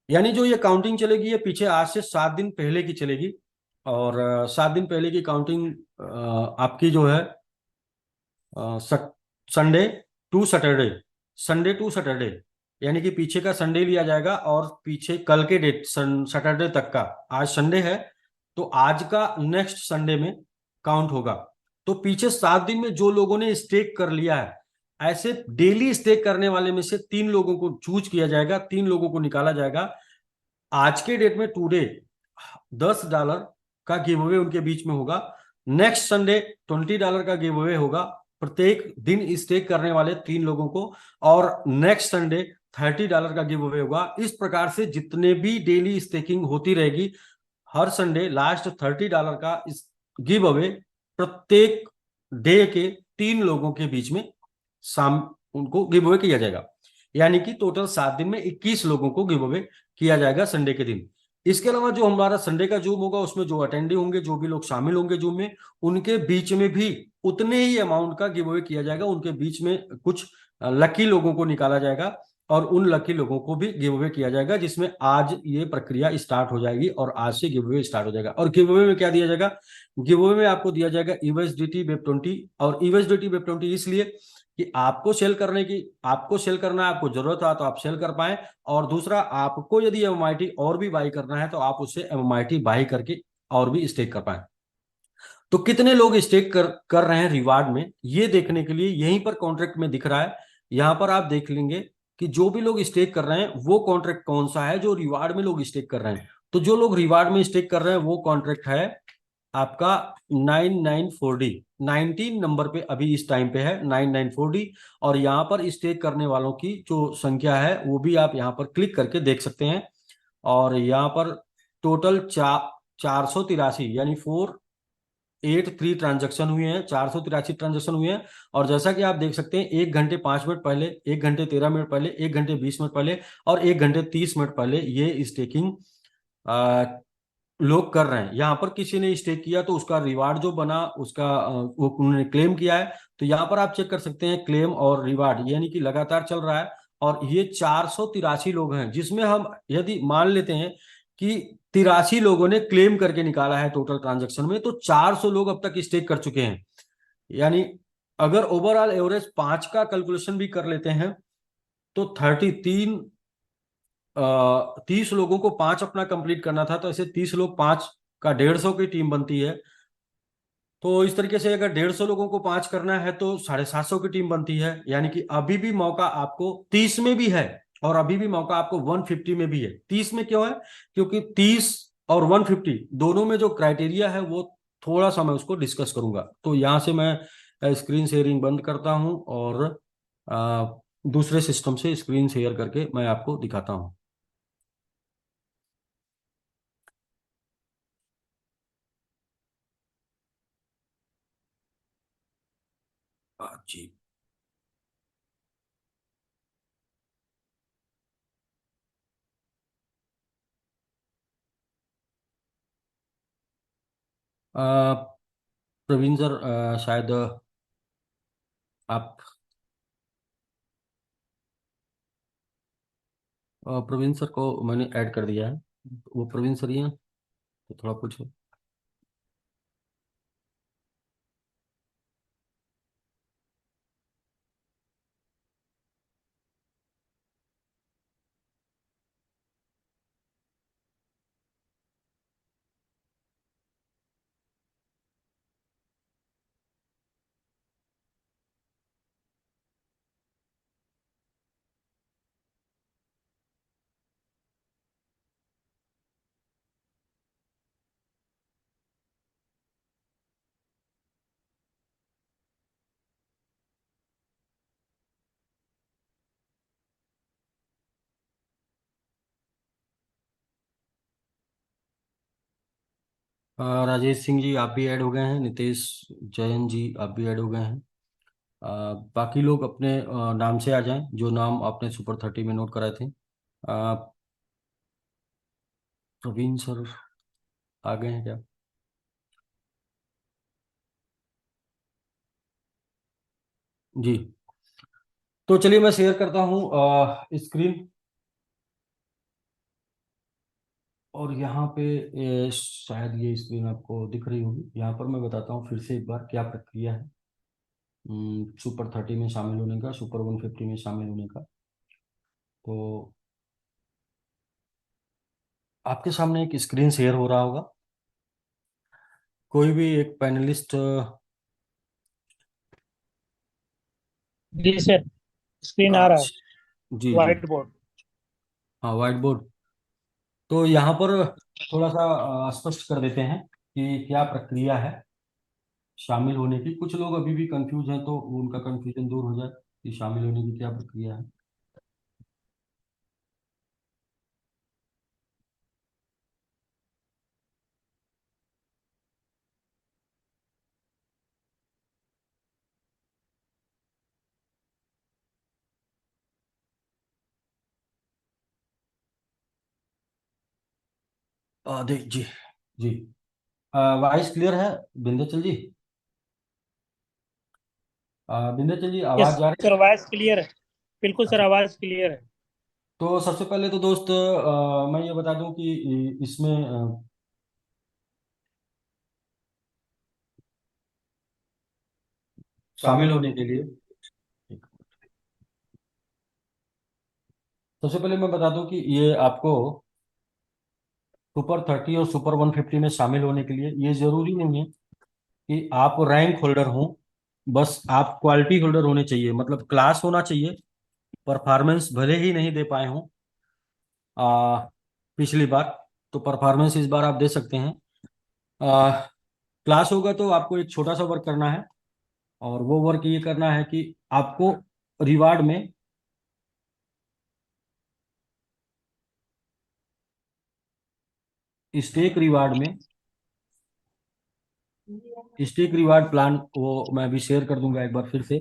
यानी जो ये काउंटिंग चलेगी ये पीछे आज से 7 दिन पहले की चलेगी। और 7 दिन पहले की काउंटिंग आपकी जो है Sunday to Saturday, Sunday to Saturday, यानी कि पीछे का संडे लिया जाएगा और पीछे कल के डेट सैटरडे तक का। आज संडे है तो आज का नेक्स्ट संडे में काउंट होगा। तो पीछे 7 दिन में जो लोगों ने स्टेक कर लिया है, ऐसे डेली स्टेक करने वाले में से 3 लोगों को चूज किया जाएगा, 3 लोगों को निकाला जाएगा। आज के डेट में टुडे $10 का गिव अवे उनके बीच में होगा। नेक्स्ट संडे $20 का गिव अवे होगा प्रत्येक दिन स्टेक करने वाले 3 लोगों को। और नेक्स्ट संडे $30 का गिव अवे होगा। इस प्रकार से जितने भी डेली स्टेकिंग होती रहेगी, हर संडे लास्ट $30 का गिव अवे प्रत्येक डे के 3 लोगों के बीच में शाम उनको गिव अवे किया जाएगा। यानी कि टोटल 7 दिन में 21 लोगों को गिव अवे किया जाएगा संडे के दिन। इसके अलावा जो हमारा संडे का जूम होगा उसमें जो अटेंडी होंगे, जो भी लोग शामिल होंगे जूम में, उनके बीच में भी उतने ही अमाउंट का गिव अवे किया जाएगा। उनके बीच में कुछ लकी लोगों को निकाला जाएगा और उन लकी लोगों को भी गिव अवे किया जाएगा, जिसमें आज ये प्रक्रिया स्टार्ट हो जाएगी और आज से गिव अवे स्टार्ट हो जाएगा। और गिव अवे में क्या दिया जाएगा? गिव अवे में आपको दिया जाएगा यूएसडीटी वेब 20। और यूएसडीटी वेब 20 इसलिए कि आपको सेल करना है, आपको जरूरत है तो आप सेल कर पाए। और दूसरा, आपको यदि एमएमआईटी और भी बाई करना है तो आप उससे एमएमआईटी बाई करके और भी स्टेक कर पाए। तो कितने लोग स्टेक कर रहे हैं रिवार्ड में, ये देखने के लिए यहीं पर कॉन्ट्रैक्ट में दिख रहा है। यहां पर आप देख लेंगे कि जो भी लोग स्टेक कर रहे हैं वो कॉन्ट्रैक्ट कौन सा है जो रिवार्ड में लोग स्टेक कर रहे हैं। तो जो लोग रिवार्ड में स्टेक कर रहे हैं वो कॉन्ट्रैक्ट है आपका 994D। 19 नंबर पे अभी इस टाइम पे है 994D। और यहाँ पर स्टेक करने वालों की जो संख्या है वो भी आप यहाँ पर क्लिक करके देख सकते हैं। और यहाँ पर टोटल 483 यानी 483 ट्रांजेक्शन हुए हैं, 483 ट्रांजेक्शन हुए हैं। और जैसा कि आप देख सकते हैं 1 घंटे 5 मिनट पहले, 1 घंटे 13 मिनट पहले, 1 घंटे 20 मिनट पहले और 1 घंटे 30 मिनट पहले ये स्टेकिंग लोग कर रहे हैं। यहाँ पर किसी ने स्टेक किया तो उसका रिवार्ड जो बना उसका वो उन्होंने क्लेम किया है। तो यहाँ पर आप चेक कर सकते हैं क्लेम और रिवार्ड, यानी कि लगातार चल रहा है। और ये 483 लोग हैं, जिसमें हम यदि मान लेते हैं कि 83 लोगों ने क्लेम करके निकाला है टोटल ट्रांजेक्शन में, तो 400 लोग अब तक स्टेक कर चुके हैं। यानी अगर ओवरऑल एवरेज 5 का कैलकुलेशन भी कर लेते हैं तो 30 लोगों को 5 अपना कंप्लीट करना था, तो ऐसे 30 लोग 5 का 150 की टीम बनती है। तो इस तरीके से अगर 150 लोगों को 5 करना है तो 750 की टीम बनती है। यानी कि अभी भी मौका आपको 30 में भी है और अभी भी मौका आपको 150 में भी है। 30 में क्यों है? क्योंकि 30 और 150 दोनों में जो क्राइटेरिया है वो थोड़ा सा मैं उसको डिस्कस करूंगा। तो यहाँ से मैं स्क्रीन शेयरिंग बंद करता हूँ और दूसरे सिस्टम से स्क्रीन शेयर करके मैं आपको दिखाता हूँ। जी, अ, प्रवीण सर, शायद आप प्रवीण सर को मैंने ऐड कर दिया है। वो प्रवीण सर ही हैं तो थोड़ा पूछो। राजेश सिंह जी आप भी ऐड हो गए हैं, नितेश जैन जी आप भी ऐड हो गए हैं। बाकी लोग अपने नाम से आ जाएं जो नाम आपने सुपर 30 में नोट कराए थे। प्रवीण सर आ गए हैं क्या? जी, तो चलिए मैं शेयर करता हूँ स्क्रीन। और यहाँ पे शायद ये स्क्रीन आपको दिख रही होगी। यहाँ पर मैं बताता हूँ फिर से एक बार क्या प्रक्रिया है सुपर 30 में शामिल होने का, सुपर 150 में शामिल होने का। तो आपके सामने एक स्क्रीन शेयर हो रहा होगा। कोई भी एक पैनलिस्ट जी सर, स्क्रीन आ रहा है, जी जी, व्हाइट बोर्ड। हाँ व्हाइट बोर्ड। तो यहाँ पर थोड़ा सा स्पष्ट कर देते हैं कि क्या प्रक्रिया है शामिल होने की। कुछ लोग अभी भी कंफ्यूज हैं, तो उनका कंफ्यूजन दूर हो जाए कि शामिल होने की क्या प्रक्रिया है। देख जी जी, वॉइस क्लियर है विंध्याचल जी? विंध्याचल जी यस आवाज जा रही सर, है? आवाज क्लियर है। बिल्कुल सर, अच्छा, आवाज क्लियर है। तो सबसे पहले तो दोस्त मैं ये बता दूं कि इसमें शामिल होने के लिए सबसे पहले मैं बता दूं कि ये आपको सुपर 30 और सुपर 150 में शामिल होने के लिए ये जरूरी नहीं है कि आप रैंक होल्डर हों। बस आप क्वालिटी होल्डर होने चाहिए, मतलब क्लास होना चाहिए। परफॉर्मेंस भले ही नहीं दे पाए हों पिछली बार, तो परफॉर्मेंस इस बार आप दे सकते हैं। क्लास होगा तो आपको एक छोटा सा वर्क करना है, और वो वर्क ये करना है कि आपको रिवार्ड में स्टेक रिवार्ड में स्टेक रिवार्ड प्लान, वो मैं अभी शेयर कर दूंगा एक बार फिर से।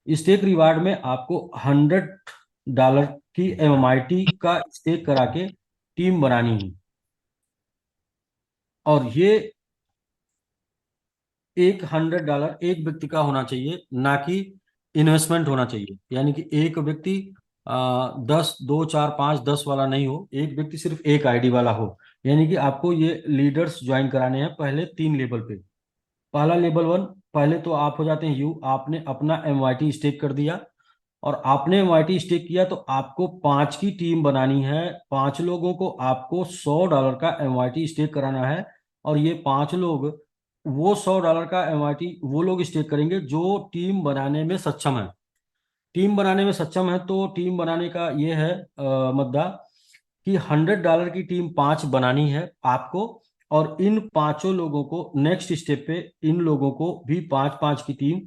स्टेक रिवार्ड में आपको $100 की एमआईटी का स्टेक करा के टीम बनानी है। और ये $100 एक व्यक्ति का होना चाहिए, ना कि इन्वेस्टमेंट होना चाहिए। यानी कि एक व्यक्ति 10, 2, 4, 5, 10 वाला नहीं हो, एक व्यक्ति सिर्फ एक आईडी वाला हो। यानी कि आपको ये लीडर्स ज्वाइन कराने हैं पहले 3 लेवल पे। पहला लेवल 1, पहले तो आप हो जाते हैं यू, आपने अपना एमवाईटी स्टेक कर दिया। और आपने एमवाईटी स्टेक किया तो आपको 5 की टीम बनानी है। 5 लोगों को आपको $100 का एमवाईटी स्टेक कराना है। और ये 5 लोग वो $100 का एमआईटी वो लोग स्टेक करेंगे जो टीम बनाने में सक्षम है। टीम बनाने में सक्षम है तो टीम बनाने का ये है मुद्दा कि $100 की टीम 5 बनानी है आपको। और इन 5 लोगों को नेक्स्ट स्टेप पे इन लोगों को भी 5-5 की टीम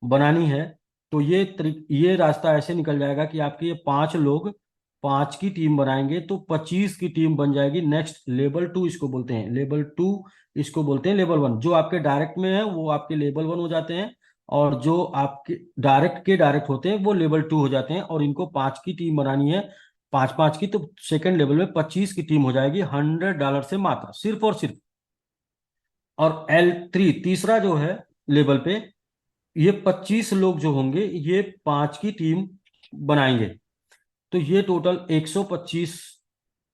बनानी है। तो ये रास्ता ऐसे निकल जाएगा कि आपके ये 5 लोग 5 की टीम बनाएंगे तो 25 की टीम बन जाएगी। नेक्स्ट लेवल 2 इसको बोलते हैं, लेवल 2 इसको बोलते हैं। लेवल 1 जो आपके डायरेक्ट में है वो आपके लेवल 1 हो जाते हैं, और जो आपके डायरेक्ट के डायरेक्ट होते हैं वो लेवल 2 हो जाते हैं। और इनको 5 की टीम बनानी है, 5-5 की, तो सेकंड लेवल में 25 की टीम हो जाएगी $100 से मात्र, सिर्फ और सिर्फ। और L3 तीसरा जो है लेवल पे, ये 25 लोग जो होंगे ये 5 की टीम बनाएंगे। तो ये टोटल 125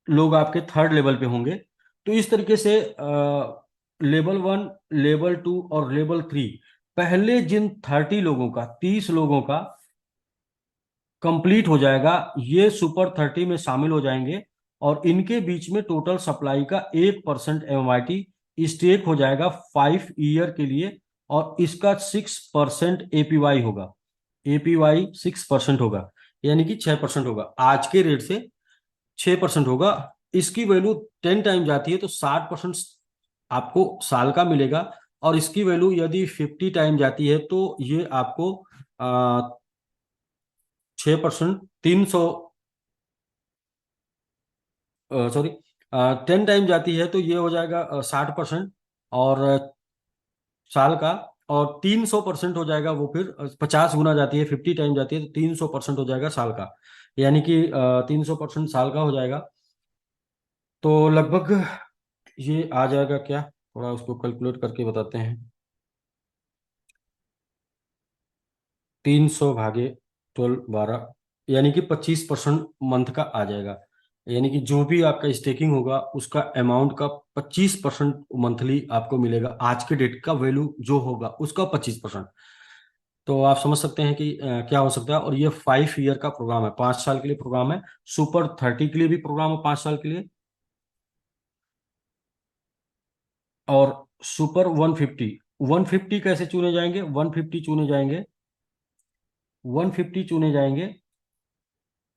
लोग आपके थर्ड लेवल पे होंगे। तो इस तरीके से लेवल 1, लेवल 2 और लेवल 3, पहले जिन 30 लोगों का, 30 लोगों का कंप्लीट हो जाएगा, ये सुपर 30 में शामिल हो जाएंगे। और इनके बीच में टोटल सप्लाई का 1% एमआईटी स्टेक हो जाएगा 5 ईयर के लिए। और इसका 6% एपीवाई होगा। एपीवाई 6% होगा, यानी कि 6% होगा। आज के रेट से 6% होगा। इसकी वैल्यू 10 टाइम जाती है तो 60% आपको साल का मिलेगा। और इसकी वैल्यू यदि 50 टाइम जाती है तो ये आपको 6%, 300, सॉरी, 10 टाइम जाती है तो ये हो जाएगा 60%, और साल का। और 300% हो जाएगा वो फिर 50 गुना जाती है, 50 टाइम जाती है तो 300% हो जाएगा साल का। यानी कि 300% साल का हो जाएगा। तो लगभग ये आ जाएगा क्या, थोड़ा उसको कैलकुलेट करके बताते हैं। 300 भागे 12, यानी कि 25% मंथ का आ जाएगा। यानी कि जो भी आपका स्टेकिंग होगा उसका अमाउंट का 25% मंथली आपको मिलेगा। आज के डेट का वैल्यू जो होगा उसका 25%। तो आप समझ सकते हैं कि क्या हो सकता है। और ये 5 ईयर का प्रोग्राम है, 5 साल के लिए प्रोग्राम है। सुपर 30 के लिए भी प्रोग्राम है 5 साल के लिए। और सुपर 150, 150 कैसे चुने जाएंगे? 150 चुने जाएंगे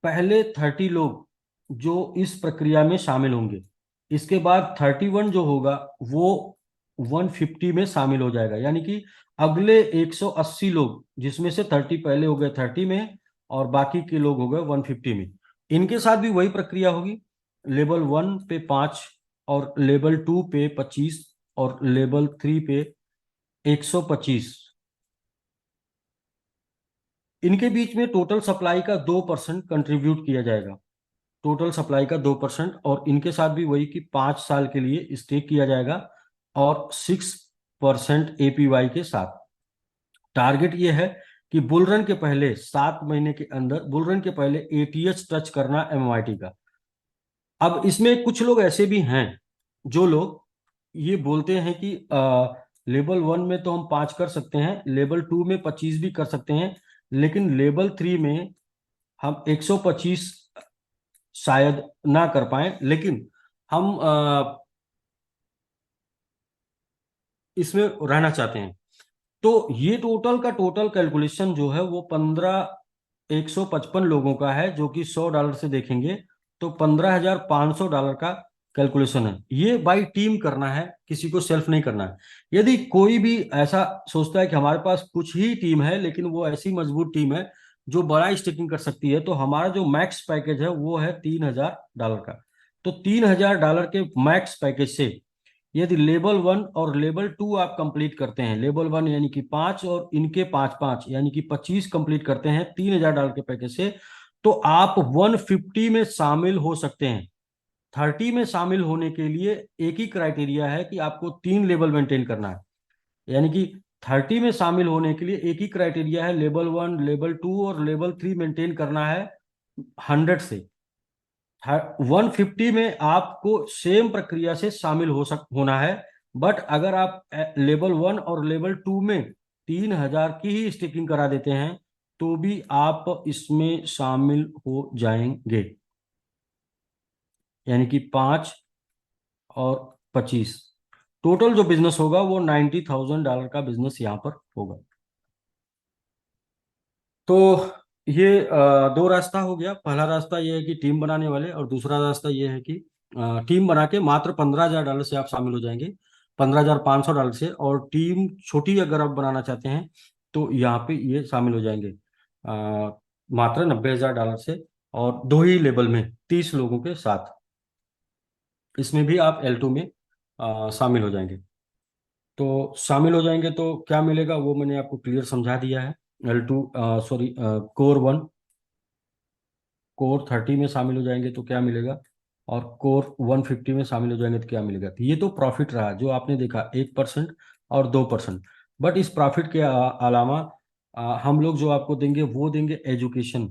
पहले 30 लोग जो इस प्रक्रिया में शामिल होंगे। इसके बाद 31 जो होगा वो 150 में शामिल हो जाएगा। यानी कि अगले 180 लोग, जिसमें से 30 पहले हो गए 30 में और बाकी के लोग हो गए 150 में, इनके साथ भी वही प्रक्रिया होगी। लेवल 1 पे 5 और लेवल 2 पे 25 और लेवल 3 पे 125। इनके बीच में टोटल सप्लाई का 2% कंट्रीब्यूट किया जाएगा। टोटल सप्लाई का 2%। और इनके साथ भी वही कि 5 साल के लिए स्टेक किया जाएगा और 6% एपीवाई के साथ। टारगेट ये है कि बुलरन के पहले 7 महीने के अंदर, बुलरन के पहले एटीएच टच करना एमआईटी का। अब इसमें कुछ लोग ऐसे भी हैं जो लोग ये बोलते हैं कि लेवल 1 में तो हम 5 कर सकते हैं, लेवल 2 में 25 भी कर सकते हैं, लेकिन लेवल 3 में हम 125 शायद ना कर पाए, लेकिन हम इसमें रहना चाहते हैं। तो ये टोटल का टोटल कैलकुलेशन जो है वो 155 लोगों का है, जो कि $100 से देखेंगे तो $15,500 का कैलकुलेशन है। ये बाई टीम करना है, किसी को सेल्फ नहीं करना है। यदि कोई भी ऐसा सोचता है कि हमारे पास कुछ ही टीम है लेकिन वो ऐसी मजबूत टीम है जो बड़ा स्टेकिंग कर सकती है, तो हमारा जो मैक्स पैकेज है वो है $3,000 का। तो $3,000 के मैक्स पैकेज से यदि लेवल 1 और लेवल 2 आप कंप्लीट करते हैं, लेवल 1 यानी कि 5 और इनके 5 5 यानी कि 25 कंप्लीट करते हैं $3,000 के पैकेज से, तो आप 150 में शामिल हो सकते हैं। 30 में शामिल होने के लिए एक ही क्राइटेरिया है कि आपको 3 लेवल मेंटेन करना है। यानी कि 30 में शामिल होने के लिए एक ही क्राइटेरिया है, लेवल 1, लेवल 2 और लेवल 3 मेंटेन करना है 100 से। 150 में आपको सेम प्रक्रिया से शामिल होना है। बट अगर आप लेवल 1 और लेवल 2 में 3,000 की ही स्टेकिंग करा देते हैं तो भी आप इसमें शामिल हो जाएंगे। यानी कि 5 और 25 टोटल जो बिजनेस होगा वो $90,000 का बिजनेस यहाँ पर होगा। तो ये दो रास्ता हो गया। पहला रास्ता ये है कि टीम बनाने वाले, और दूसरा रास्ता ये है कि टीम बना के मात्र $15,000 से आप शामिल हो जाएंगे, $15,500 से। और टीम छोटी अगर आप बनाना चाहते हैं तो यहाँ पे ये शामिल हो जाएंगे मात्र $90,000 से, और 2 ही लेवल में 30 लोगों के साथ। इसमें भी आप L2 में शामिल हो जाएंगे। तो शामिल हो जाएंगे तो क्या मिलेगा वो मैंने आपको क्लियर समझा दिया है। L2 सॉरी कोर 1, कोर 30 में शामिल हो जाएंगे तो क्या मिलेगा, और कोर 150 में शामिल हो जाएंगे तो क्या मिलेगा। तो ये तो प्रॉफिट रहा जो आपने देखा, 1% और 2%। बट इस प्रॉफिट के अलावा हम लोग जो आपको देंगे वो देंगे एजुकेशन।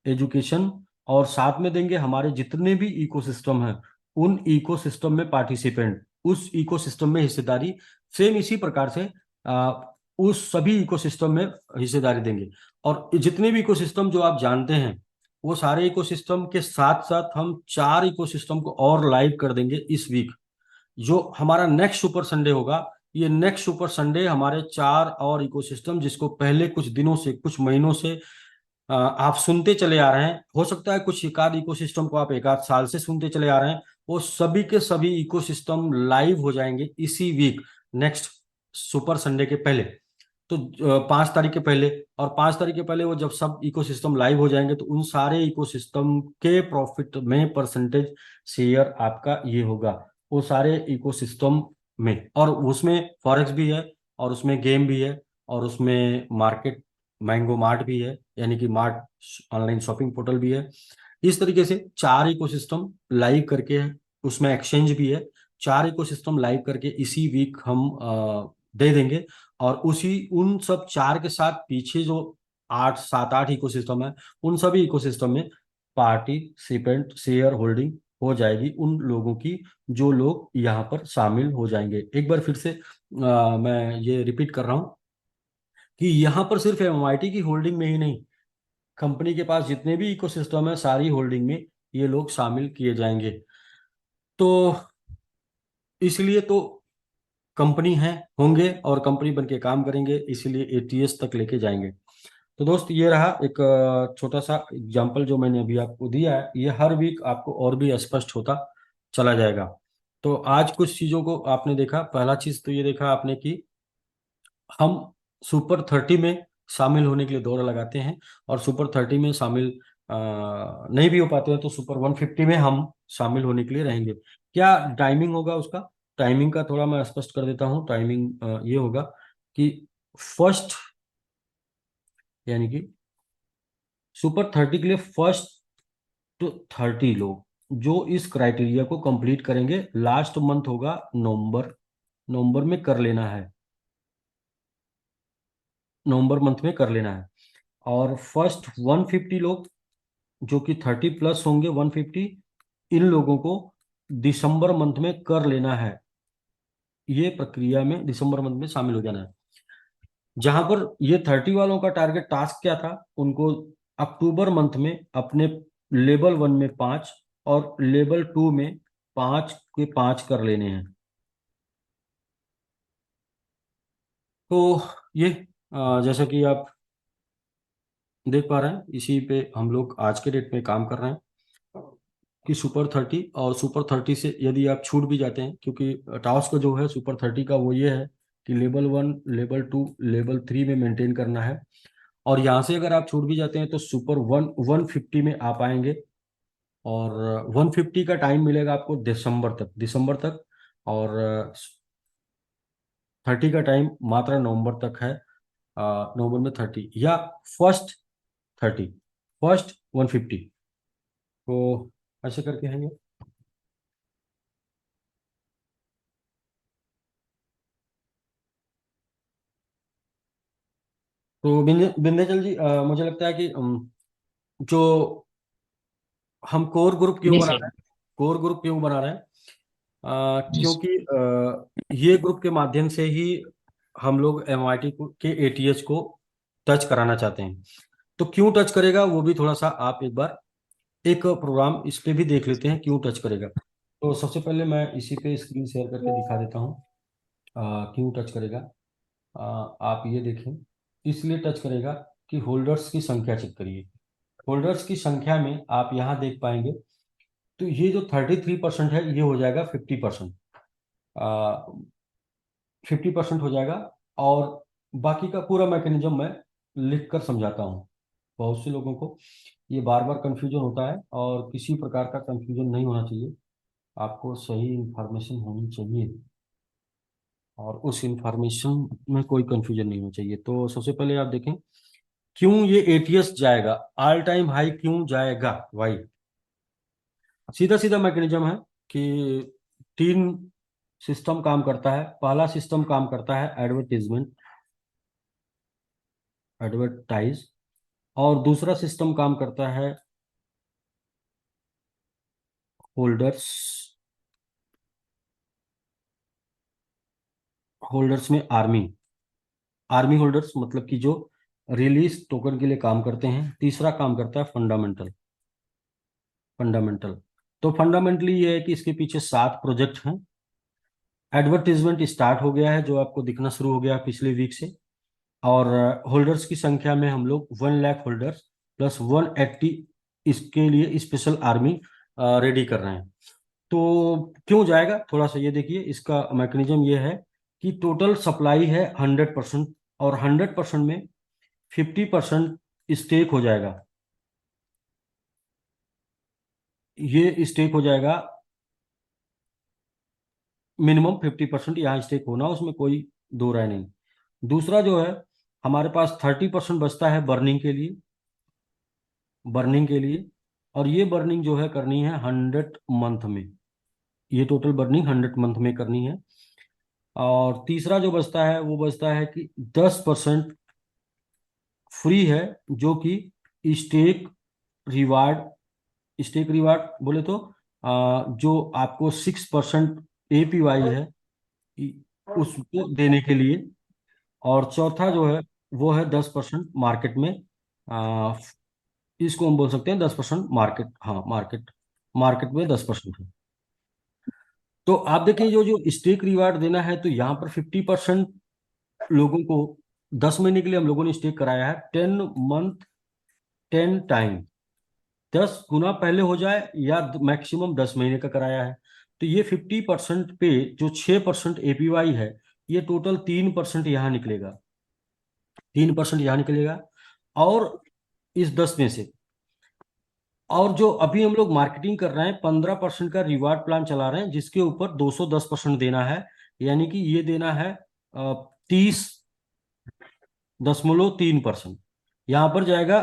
एजुकेशन और साथ में देंगे हमारे जितने भी इकोसिस्टम हैं उन इकोसिस्टम में पार्टिसिपेंट, उस इकोसिस्टम में हिस्सेदारी। सेम इसी प्रकार से उस सभी इकोसिस्टम में हिस्सेदारी देंगे। और जितने भी इकोसिस्टम जो आप जानते हैं वो सारे इकोसिस्टम के साथ साथ हम 4 इकोसिस्टम को और लाइव कर देंगे इस वीक। जो हमारा नेक्स्ट सुपर संडे होगा, ये नेक्स्ट सुपर संडे हमारे 4 और इकोसिस्टम, जिसको पहले कुछ दिनों से, कुछ महीनों से आप सुनते चले आ रहे हैं, हो सकता है कुछ एकाध इकोसिस्टम को आप एक आध साल से सुनते चले आ रहे हैं, वो सभी के सभी इकोसिस्टम लाइव हो जाएंगे इसी वीक, नेक्स्ट सुपर संडे के पहले। तो 5 तारीख के पहले, और 5 तारीख के पहले वो जब सब इकोसिस्टम लाइव हो जाएंगे तो उन सारे इकोसिस्टम के प्रॉफिट में परसेंटेज शेयर आपका ये होगा वो सारे इकोसिस्टम में। और उसमें फॉरेक्स भी है, और उसमें गेम भी है, और उसमें मार्केट मैंगो मार्ट भी है, यानी कि मार्ट ऑनलाइन शॉपिंग पोर्टल भी है। इस तरीके से 4 इकोसिस्टम लाइव करके है, उसमें एक्सचेंज भी है। 4 इकोसिस्टम लाइव करके इसी वीक हम दे देंगे। और उसी उन सब 4 के साथ पीछे जो 8 7 8 इकोसिस्टम है, उन सभी इकोसिस्टम में पार्टिसिपेंट शेयर होल्डिंग हो जाएगी उन लोगों की जो लोग यहाँ पर शामिल हो जाएंगे। एक बार फिर से मैं ये रिपीट कर रहा हूँ कि यहाँ पर सिर्फ एमआईटी की होल्डिंग में ही नहीं, कंपनी के पास जितने भी इकोसिस्टम है सारी होल्डिंग में ये लोग शामिल किए जाएंगे। तो इसलिए तो कंपनी है, होंगे और कंपनी बन के काम करेंगे, इसीलिए एटीएस तक लेके जाएंगे। तो दोस्त ये रहा एक छोटा सा एग्जाम्पल जो मैंने अभी आपको दिया है, ये हर वीक आपको और भी स्पष्ट होता चला जाएगा। तो आज कुछ चीजों को आपने देखा। पहला चीज तो ये देखा आपने कि हम सुपर 30 में शामिल होने के लिए दौड़ लगाते हैं, और सुपर 30 में शामिल नहीं भी हो पाते हैं तो सुपर 150 में हम शामिल होने के लिए रहेंगे। क्या टाइमिंग होगा उसका? टाइमिंग का थोड़ा मैं स्पष्ट कर देता हूँ। टाइमिंग ये होगा कि फर्स्ट, यानी कि सुपर 30 के लिए फर्स्ट टू 30 लोग जो इस क्राइटेरिया को कंप्लीट करेंगे, लास्ट मंथ होगा नवंबर, नवंबर में कर लेना है, नवंबर मंथ में कर लेना है। और फर्स्ट 150 लोग जो कि 30 प्लस होंगे 150, इन लोगों को दिसंबर मंथ में कर लेना है। ये प्रक्रिया में दिसंबर मंथ में शामिल हो जाना है। जहां पर ये 30 वालों का टारगेट टास्क क्या था, उनको अक्टूबर मंथ में अपने लेवल 1 में 5 और लेवल 2 में 5 के 5 कर लेने हैं। तो ये जैसा कि आप देख पा रहे हैं, इसी पे हम लोग आज के डेट में काम कर रहे हैं कि सुपर 30 और सुपर 30 से यदि आप छूट भी जाते हैं, क्योंकि टास्क जो है सुपर 30 का वो ये है कि लेवल 1, लेवल 2, लेवल 3 में मेंटेन करना है। और यहाँ से अगर आप छूट भी जाते हैं तो सुपर 150 में आ पाएंगे, और 150 का टाइम मिलेगा आपको दिसंबर तक, दिसंबर तक। और 30 का टाइम मात्र नवंबर तक है। नवंबर में 30 या फर्स्ट 30, फर्स्ट 150, तो ऐसे करके है ये। तो विंध्याचल जी, मुझे लगता है कि जो हम कोर ग्रुप क्यों जी बना सर। रहे हैं, कोर ग्रुप क्यों बना रहे हैं? जी क्योंकि ये ग्रुप के माध्यम से ही हम लोग एमआईटी के एटीएच को टच कराना चाहते हैं। तो क्यों टच करेगा वो भी थोड़ा सा आप एक बार एक प्रोग्राम इस पे भी देख लेते हैं, क्यों टच करेगा। तो सबसे पहले मैं इसी पे स्क्रीन शेयर करके दिखा देता हूँ क्यों टच करेगा। आप ये देखें, इसलिए टच करेगा कि होल्डर्स की संख्या चेक करिए। होल्डर्स की संख्या में आप यहाँ देख पाएंगे, तो ये जो 33% है ये हो जाएगा 50%, 50% हो जाएगा। और बाकी का पूरा मैकेनिज्म मैं लिख कर समझाता हूँ। बहुत से लोगों को ये बार बार कंफ्यूजन होता है, और किसी प्रकार का कंफ्यूजन नहीं होना चाहिए। आपको सही इंफॉर्मेशन होनी चाहिए, और उस इंफॉर्मेशन में कोई कंफ्यूजन नहीं होना चाहिए। तो सबसे पहले आप देखें क्यों ये एटीएस जाएगा, ऑल टाइम हाई क्यों जाएगा, वाई। सीधा सीधा मैकेनिज्म है कि 3 सिस्टम काम करता है। पहला सिस्टम काम करता है एडवर्टीजमेंट, एडवर्टाइज, और दूसरा सिस्टम काम करता है होल्डर्स। होल्डर्स में आर्मी, आर्मी होल्डर्स मतलब कि जो रिलीज टोकन के लिए काम करते हैं। तीसरा काम करता है फंडामेंटल, फंडामेंटल। तो फंडामेंटली ये है कि इसके पीछे 7 प्रोजेक्ट हैं। एडवर्टीजमेंट स्टार्ट हो गया है, जो आपको दिखना शुरू हो गया पिछले वीक से। और होल्डर्स की संख्या में हम लोग 1 लाख होल्डर्स प्लस 180 इसके लिए स्पेशल आर्मी रेडी कर रहे हैं। तो क्यों जाएगा, थोड़ा सा ये देखिए। इसका मैकेनिज्म ये है कि टोटल सप्लाई है 100%, और 100% में 50% स्टेक हो जाएगा। ये स्टेक हो जाएगा, मिनिमम 50% यहाँ स्टेक होना, उसमें कोई दो राय नहीं। दूसरा जो है, हमारे पास 30% बचता है बर्निंग के लिए, बर्निंग के लिए। और ये बर्निंग जो है करनी है 100 मंथ में, ये टोटल बर्निंग 100 मंथ में करनी है। और तीसरा जो बचता है वो बचता है कि 10% फ्री है, जो कि स्टेक रिवार्ड स्टेक रिवार्ड बोले तो जो आपको 6% APY है उसको देने के लिए, और चौथा जो है वो है 10% मार्केट में, आ, इसको हम बोल सकते हैं 10% मार्केट, हाँ मार्केट, मार्केट में 10% है। तो आप देखिए जो जो स्टेक रिवार्ड देना है, तो यहाँ पर 50% लोगों को 10 महीने के लिए हम लोगों ने स्टेक कराया है, 10 मंथ 10 टाइम, 10 गुना पहले हो जाए या मैक्सिमम 10 महीने का कराया है। तो ये 50% पे जो 6% APY है, ये टोटल 3% यहाँ निकलेगा, 3% यहाँ निकलेगा। और इस 10 में से, और जो अभी हम लोग मार्केटिंग कर रहे हैं 15% का रिवार्ड प्लान चला रहे हैं, जिसके ऊपर 210% देना है, यानी कि ये देना है 30.3%। यहाँ पर जाएगा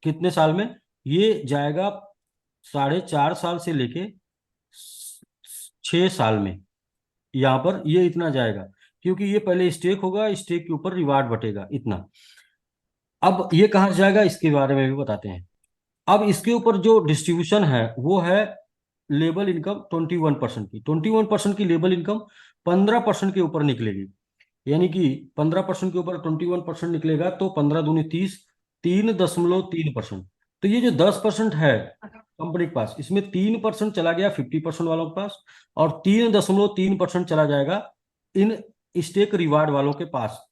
कितने साल में? ये जाएगा 4.5 साल से लेके 6 साल में, यहाँ पर ये इतना जाएगा, क्योंकि ये पहले स्टेक होगा, स्टेक के ऊपर रिवार्ड बटेगा इतना। अब ये कहाँ से जाएगा इसके बारे में भी बताते हैं। अब इसके ऊपर जो डिस्ट्रीब्यूशन है वो है लेबल इनकम 21% की, 21% की लेबल इनकम 15% के ऊपर निकलेगी, यानी कि 15% के ऊपर 21% निकलेगा, तो 15 दूनी 30, 3.3%। तो ये जो 10% है कंपनी के पास, इसमें 3% चला गया 50% वालों के पास, और 3.3% चला जाएगा इन स्टेक रिवार्ड वालों के पास।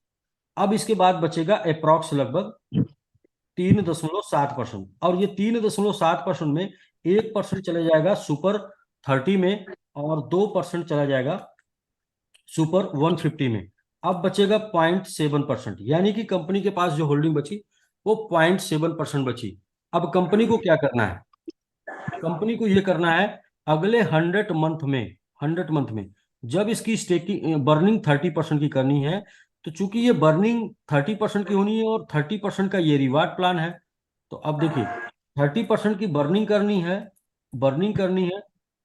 अब इसके बाद बचेगा अप्रॉक्स लगभग 3.7%, और ये 3.7% में 1% चला जाएगा सुपर 30 में, और 2% चला जाएगा सुपर 150 में। अब बचेगा 0.7%, यानी कि कंपनी के पास जो होल्डिंग बची वो 0.7% बची। अब कंपनी को क्या करना है? कंपनी को ये करना है अगले 100 मंथ में जब इसकी स्टेकिंग बर्निंग 30% की करनी है, तो चूंकि ये बर्निंग 30% की होनी है और 30% का ये रिवार्ड प्लान है, तो अब देखिए 30% की बर्निंग करनी है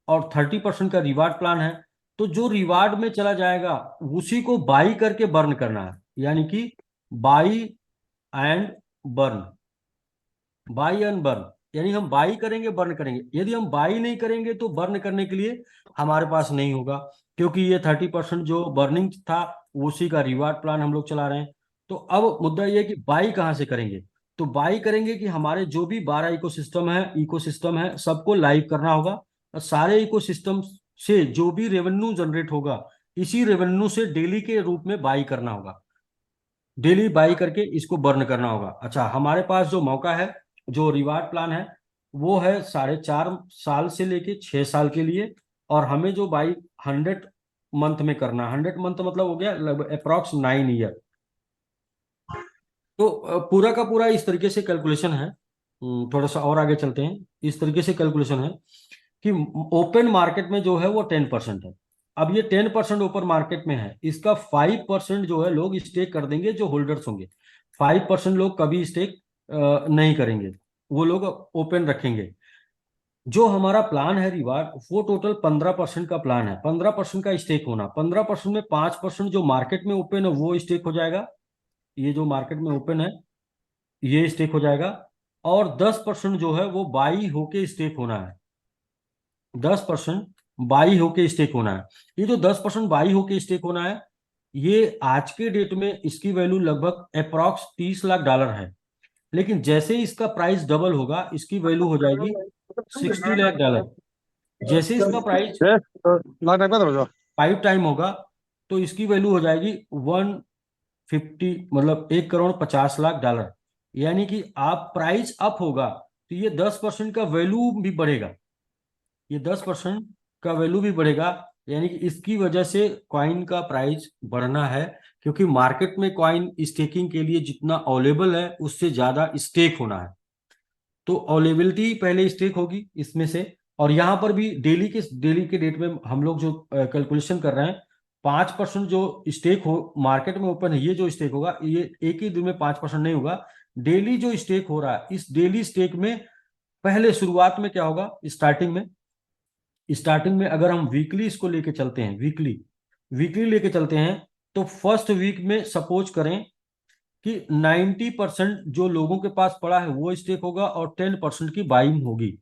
और 30% का रिवार्ड प्लान है, तो जो रिवार्ड में चला जाएगा उसी को बाई करके बर्न करना है, यानी कि by and burn, by and burn, यानी हम बाई करेंगे बर्न करेंगे। यदि हम बाई नहीं करेंगे तो बर्न करने के लिए हमारे पास नहीं होगा, क्योंकि ये 30% जो बर्निंग था उसी का रिवार्ड प्लान हम लोग चला रहे हैं। तो अब मुद्दा ये है कि बाई कहाँ से करेंगे? तो बाई करेंगे कि हमारे जो भी 12 इकोसिस्टम है सबको लाइव करना होगा, और सारे इकोसिस्टम से जो भी रेवेन्यू जनरेट होगा इसी रेवेन्यू से डेली के रूप में बाई करना होगा, डेली बाई करके इसको बर्न करना होगा। अच्छा, हमारे पास जो मौका है, जो रिवार्ड प्लान है, वो है 4.5 साल से लेके 6 साल के लिए, और हमें जो बाई 100 मंथ में करना, 100 मंथ मतलब हो गया लगभग अप्रॉक्स 9 ईयर। तो पूरा का पूरा इस तरीके से कैलकुलेशन है। थोड़ा सा और आगे चलते हैं। इस तरीके से कैलकुलेशन है कि ओपन मार्केट में जो है वो 10% है। अब ये 10% ओपन मार्केट में है, इसका 5% जो है लोग स्टेक कर देंगे जो होल्डर्स होंगे, 5% लोग कभी स्टेक नहीं करेंगे, वो लोग ओपन रखेंगे। जो हमारा प्लान है रिवार्ड, वो टोटल 15% का प्लान है, 15% का स्टेक होना। 15% में 5% जो मार्केट में ओपन है वो स्टेक हो जाएगा, ये जो मार्केट में ओपन है ये स्टेक हो जाएगा, और 10% जो है वो बाई होके स्टेक होना है, 10% बाई होके स्टेक होना है। ये जो 10% बाई होके स्टेक होना है, ये आज के डेट में इसकी वैल्यू लगभग अप्रॉक्स $30 लाख है, लेकिन जैसे ही इसका प्राइस डबल होगा इसकी वैल्यू हो जाएगी $60 लाख। जैसे इसका प्राइस लाख टाइम का दरवाजा 5 टाइम होगा तो इसकी वैल्यू हो जाएगी 150, मतलब $1.50 लाख। यानी कि आप प्राइस अप होगा तो ये 10% का वैल्यू भी बढ़ेगा, ये 10% का वैल्यू भी बढ़ेगा, यानी कि इसकी वजह से कॉइन का प्राइस बढ़ना है, क्योंकि मार्केट में कॉइन स्टेकिंग के लिए जितना अवेलेबल है उससे ज्यादा स्टेक होना है। तो अवेलेबिलिटी पहले स्टेक होगी इसमें से, और यहाँ पर भी डेली के डेट में हम लोग जो कैलकुलेशन कर रहे हैं, 5% जो स्टेक हो मार्केट में ओपन है, ये जो स्टेक होगा ये एक ही दिन में 5% नहीं होगा, डेली जो स्टेक हो रहा है इस डेली स्टेक में पहले शुरुआत में क्या होगा, स्टार्टिंग में अगर हम वीकली इसको लेके चलते हैं, वीकली लेके चलते हैं, तो फर्स्ट वीक में सपोज करें कि 90% जो लोगों के पास पड़ा है वो स्टेक होगा और 10% की बाइंग होगी।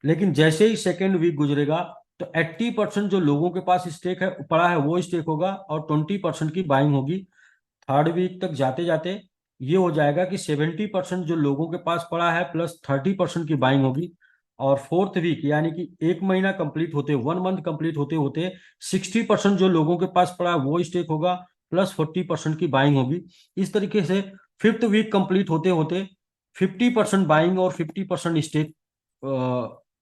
लेकिन जैसे ही सेकेंड वीक गुजरेगा तो 80% जो लोगों के पास स्टेक है पड़ा है वो स्टेक होगा और 20% की बाइंग होगी। थर्ड वीक तक जाते जाते ये हो जाएगा कि 70% जो लोगों के पास पड़ा है प्लस 30% की बाइंग होगी। और फोर्थ वीक यानी कि एक महीना कंप्लीट होते 1 मंथ कंप्लीट होते होते 60% जो लोगों के पास पड़ा है वो स्टेक होगा प्लस 40% की बाइंग होगी। इस तरीके से फिफ्थ वीक कंप्लीट होते होते 50% बाइंग और 50% स्टेक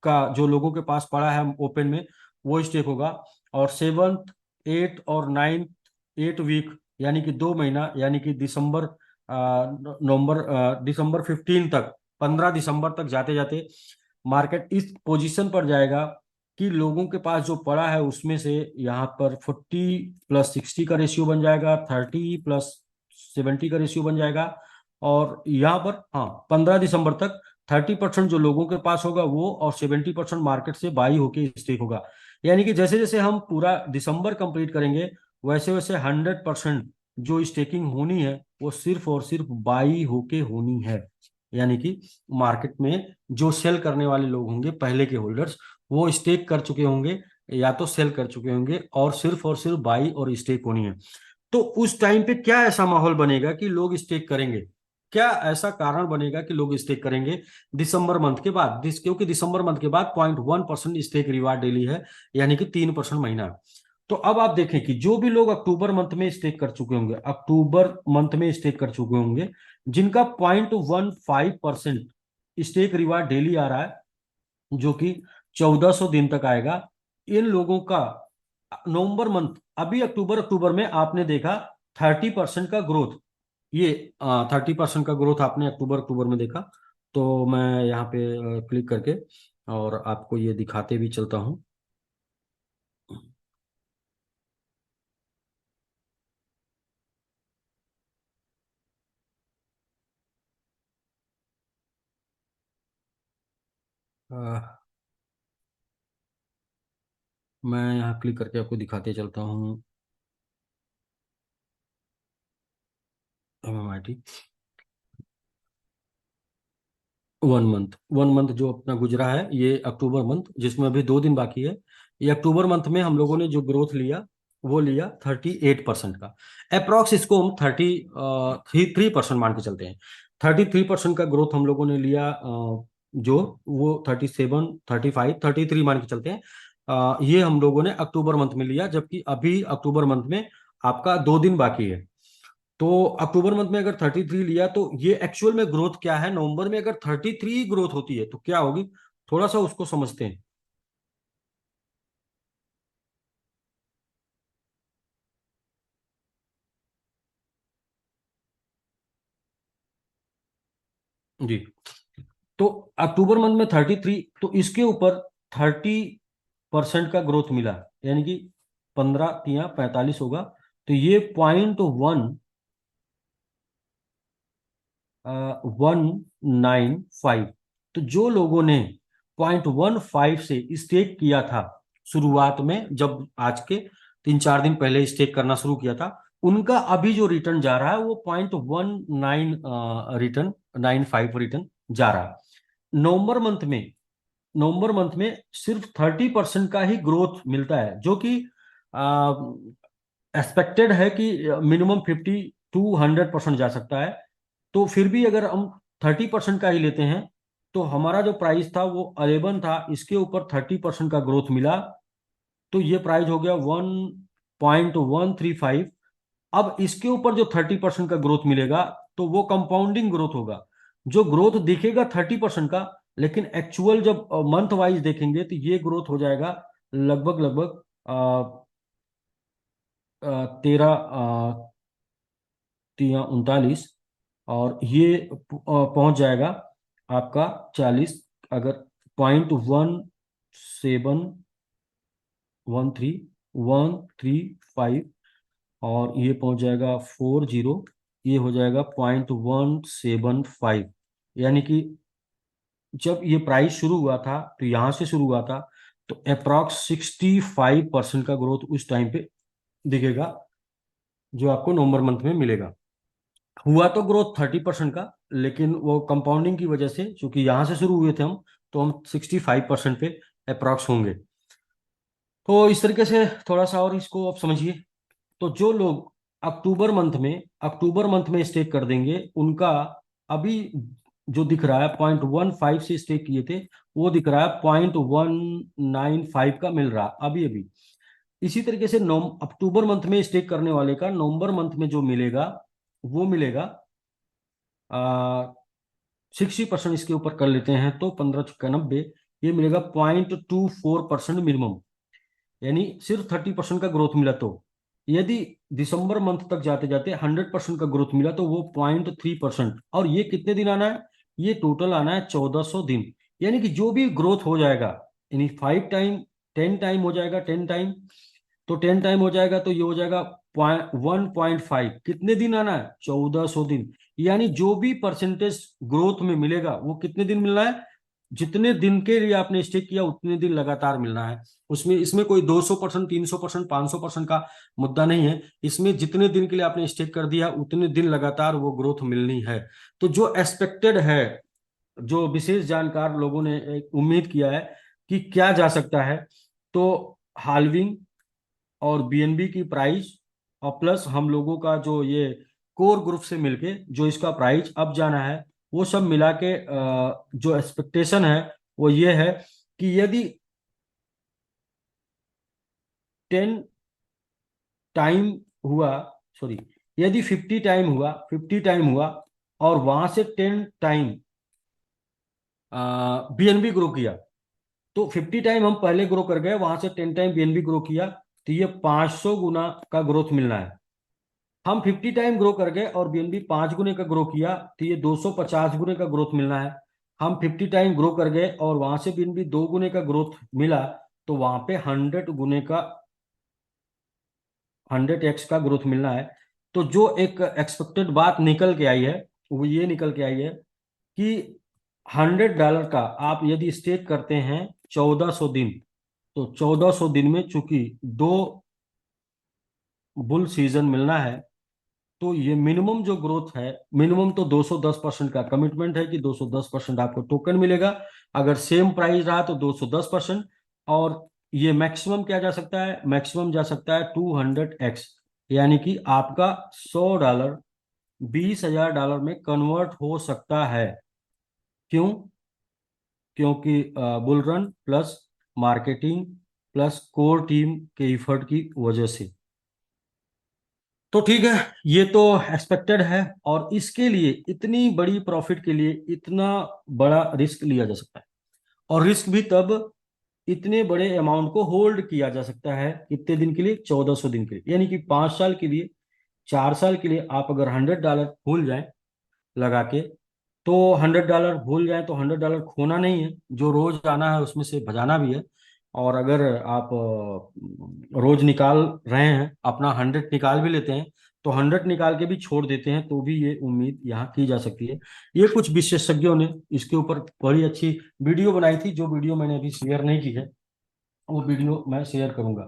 का जो लोगों के पास पड़ा है ओपन में वो स्टेक होगा। और सेवन्थ, एट और नाइन्थ, 8 वीक यानी कि 2 महीना यानी कि दिसंबर नवंबर दिसंबर 15 तक, 15 दिसंबर तक जाते जाते मार्केट इस पोजीशन पर जाएगा कि लोगों के पास जो पड़ा है उसमें से यहाँ पर 40+60 का रेशियो बन जाएगा, 30+70 का रेशियो बन जाएगा। और यहाँ पर हाँ 15 दिसंबर तक 30% जो लोगों के पास होगा वो और 70% मार्केट से बाई होके स्टेक होगा। यानी कि जैसे जैसे हम पूरा दिसंबर कंप्लीट करेंगे वैसे वैसे 100% जो स्टेकिंग होनी है वो सिर्फ और सिर्फ बाई होके होनी है। यानी कि मार्केट में जो सेल करने वाले लोग होंगे पहले के होल्डर्स वो स्टेक कर चुके होंगे या तो सेल कर चुके होंगे और सिर्फ बाई और स्टेक होनी है। तो उस टाइम पे क्या ऐसा माहौल बनेगा कि लोग स्टेक करेंगे, क्या ऐसा कारण बनेगा कि लोग स्टेक करेंगे दिसंबर मंथ के बाद क्योंकि दिसंबर मंथ के बाद 0.1% स्टेक रिवार्ड डेली है यानी कि 3% महीना। तो अब आप देखें कि जो भी लोग अक्टूबर मंथ में स्टेक कर चुके होंगे, अक्टूबर मंथ में स्टेक कर चुके होंगे जिनका 0.15% स्टेक रिवार्ड डेली आ रहा है जो कि 1400 दिन तक आएगा, इन लोगों का नवंबर मंथ अभी अक्टूबर अक्टूबर में आपने देखा 30% का ग्रोथ, ये 30% का ग्रोथ आपने अक्टूबर अक्टूबर में देखा। तो मैं यहाँ पे क्लिक करके और आपको ये दिखाते भी चलता हूँ। अ, मैं यहाँ क्लिक करके आपको दिखाते चलता हूँ। MMIT 1 मंथ जो अपना गुजरा है ये अक्टूबर मंथ जिसमें अभी 2 दिन बाकी है, ये अक्टूबर मंथ में हम लोगों ने जो ग्रोथ लिया वो लिया 38% का। अप्रोक्स इसको हम 33% मान के चलते हैं। 33% का ग्रोथ हम लोगों ने लिया, जो वो 37, 35, 33 मान के चलते हैं। ये हम लोगों ने अक्टूबर मंथ में लिया जबकि अभी अक्टूबर मंथ में आपका 2 दिन बाकी है। तो अक्टूबर मंथ में अगर 33 लिया तो ये एक्चुअल में ग्रोथ क्या है, नवंबर में अगर 33 ग्रोथ होती है तो क्या होगी, थोड़ा सा उसको समझते हैं। जी, तो अक्टूबर मंथ में 33 तो इसके ऊपर 30% का ग्रोथ मिला यानी कि 15 × 3 = 45 होगा। तो ये 0.195। तो जो लोगों ने 0.15 से स्टेक किया था शुरुआत में, जब आज के 3-4 दिन पहले स्टेक करना शुरू किया था, उनका अभी जो रिटर्न जा रहा है वो 0.19 रिटर्न 95 रिटर्न जा रहा है। नवंबर मंथ में सिर्फ 30% का ही ग्रोथ मिलता है जो कि एक्सपेक्टेड है कि मिनिमम 50 to 100% जा सकता है। तो फिर भी अगर हम 30% का ही लेते हैं तो हमारा जो प्राइस था वो 11 था, इसके ऊपर 30% का ग्रोथ मिला तो ये प्राइस हो गया 1.135। अब इसके ऊपर जो 30% का ग्रोथ मिलेगा तो वो कंपाउंडिंग ग्रोथ होगा, जो ग्रोथ दिखेगा 30% का लेकिन एक्चुअल जब मंथ वाइज देखेंगे तो ये ग्रोथ हो जाएगा लगभग लगभग 13 39, और ये पहुंच जाएगा आपका 40 अगर 0.1713135 और ये पहुंच जाएगा 40, ये हो जाएगा 0.175। यानी कि जब ये प्राइस शुरू हुआ था तो यहां से शुरू हुआ था तो अप्रॉक्स 65% का ग्रोथ उस टाइम पे दिखेगा जो आपको नवंबर मंथ में मिलेगा। हुआ तो ग्रोथ 30% का लेकिन वो कंपाउंडिंग की वजह से, क्योंकि यहां से शुरू हुए थे हम, तो हम 65% पे अप्रॉक्स होंगे। तो इस तरीके से थोड़ा सा और इसको आप समझिए। तो जो लोग अक्टूबर मंथ में स्टेक कर देंगे, उनका अभी जो दिख रहा है 0.15 से स्टेक किए थे, वो दिख रहा है 0.195 का मिल रहा अभी अभी। इसी तरीके से अक्टूबर मंथ में स्टेक करने वाले का नवंबर मंथ में जो मिलेगा, वो मिलेगा 60%। इसके ऊपर कर लेते हैं तो 15×90, ये मिलेगा 0.24% मिनिमम, यानी सिर्फ 30% का ग्रोथ मिला। तो यदि दिसंबर मंथ तक जाते जाते 100% का ग्रोथ मिला तो वो 0.3%। और ये कितने दिन आना है? ये टोटल आना है 1400 दिन। यानी कि जो भी ग्रोथ हो जाएगा, यानी 5 टाइम 10 टाइम हो जाएगा, 10 टाइम, तो 10 टाइम हो जाएगा तो ये हो जाएगा 1.5। कितने दिन आना है? 1400 दिन। यानी जो भी परसेंटेज ग्रोथ में मिलेगा वो कितने दिन मिलना है? जितने दिन के लिए आपने स्टेक किया उतने दिन लगातार मिलना है। उसमें इसमें कोई 200%, 300%, 500% का मुद्दा नहीं है। इसमें जितने दिन के लिए आपने स्टेक कर दिया उतने दिन लगातार वो ग्रोथ मिलनी है। तो जो एक्सपेक्टेड है, जो विशेष जानकार लोगों ने एक उम्मीद किया है कि क्या जा सकता है, तो हाल्विंग और बीएनबी की प्राइस और प्लस हम लोगों का जो ये कोर ग्रुप से मिलके जो इसका प्राइस अब जाना है, वो सब मिला के जो एक्सपेक्टेशन है वो ये है कि यदि 10 टाइम हुआ, सॉरी, यदि 50 टाइम हुआ और वहां से 10 टाइम बीएनबी ग्रो किया, तो 50 टाइम हम पहले ग्रो कर गए, वहां से 10 टाइम बीएनबी ग्रो किया, तो ये 500 गुना का ग्रोथ मिलना है। हम 50 टाइम ग्रो कर गए और बीएनबी 5 गुने का ग्रो किया, तो ये 250 गुने का ग्रोथ मिलना है। हम 50 टाइम ग्रो कर गए और वहां से बीएनबी 2 गुने का ग्रोथ मिला, तो वहां पे 100 गुने का 100x का ग्रोथ मिलना है। तो जो एक एक्सपेक्टेड बात निकल के आई है वो ये निकल के आई है कि $100 का आप यदि स्टेक करते हैं 1400 दिन, तो 1400 दिन में चूंकि 2 बुल सीजन मिलना है, तो ये मिनिमम जो ग्रोथ है, मिनिमम तो 210% का कमिटमेंट है कि 210% आपको टोकन मिलेगा। अगर सेम प्राइस रहा तो 210%। और ये मैक्सिमम क्या जा सकता है? मैक्सिमम जा सकता है 200x, यानी कि आपका $100 $20,000 में कन्वर्ट हो सकता है। क्यों? क्योंकि bull run plus marketing plus core team के इफर्ट की वजह से। तो ठीक है, ये तो एक्सपेक्टेड है, और इसके लिए इतनी बड़ी प्रॉफिट के लिए इतना बड़ा रिस्क लिया जा सकता है। और रिस्क भी तब इतने बड़े अमाउंट को होल्ड किया जा सकता है कितने दिन के लिए? 1400 दिन के लिए। यानी कि 5 साल के लिए, 4 साल के लिए आप अगर $100 भूल जाए लगा के, तो $100 भूल जाए तो $100 खोना नहीं है, जो रोज आना है उसमें से बजाना भी है। और अगर आप रोज निकाल रहे हैं, अपना 100 निकाल भी लेते हैं, तो 100 निकाल के भी छोड़ देते हैं, तो भी ये उम्मीद यहाँ की जा सकती है। ये कुछ विशेषज्ञों ने इसके ऊपर बड़ी अच्छी वीडियो बनाई थी, जो वीडियो मैंने अभी शेयर नहीं की है, वो वीडियो मैं शेयर करूंगा।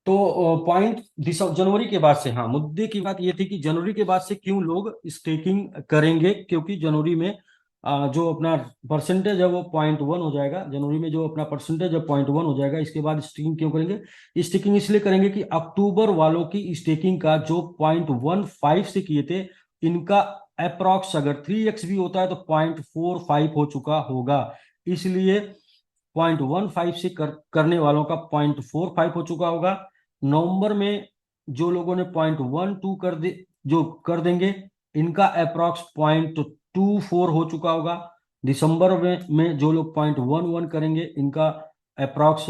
तो पॉइंट जनवरी के बाद से, हाँ, मुद्दे की बात ये थी कि जनवरी के बाद से क्यों लोग स्टेकिंग करेंगे, क्योंकि जनवरी में जो अपना परसेंटेज है वो 0.1 हो जाएगा। जनवरी में जो अपना परसेंटेज है 0.1 हो जाएगा। इसके बाद स्टेकिंग क्यों करेंगे? स्टेकिंग इसलिए करेंगे कि अक्टूबर वालों की स्टेकिंग का जो 0.15 से किए थे, इनका अप्रॉक्स अगर 3x भी होता है तो 0.45 हो चुका होगा। इसलिए 0.15 से करने वालों का 0.45 हो चुका होगा। नवंबर में जो लोगों ने 0.12 कर दे, जो कर देंगे, इनका अप्रॉक्स 0.24 हो चुका होगा। दिसंबर में जो लोग 0.11 करेंगे, इनका अप्रॉक्स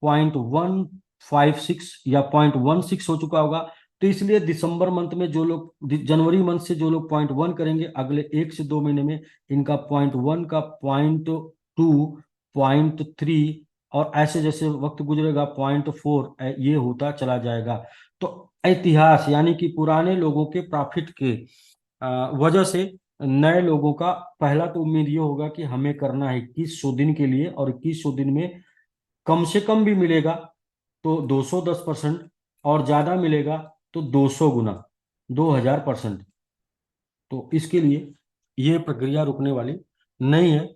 0.156 या 0.16 हो चुका होगा। तो इसलिए दिसंबर मंथ में जो लोग, जनवरी मंथ से जो लोग 0.1 करेंगे, अगले 1 से 2 महीने में इनका 0.1 का 0.2, 0.3, और ऐसे जैसे वक्त गुजरेगा 0.4 ये होता चला जाएगा। तो इतिहास यानी कि पुराने लोगों के प्रॉफिट के वजह से नए लोगों का पहला तो उम्मीद ये होगा कि हमें करना है 2100 दिन के लिए, और 2100 दिन में कम से कम भी मिलेगा तो 210%, और ज्यादा मिलेगा तो 200 गुना, 2000%। तो इसके लिए ये प्रक्रिया रुकने वाली नहीं है।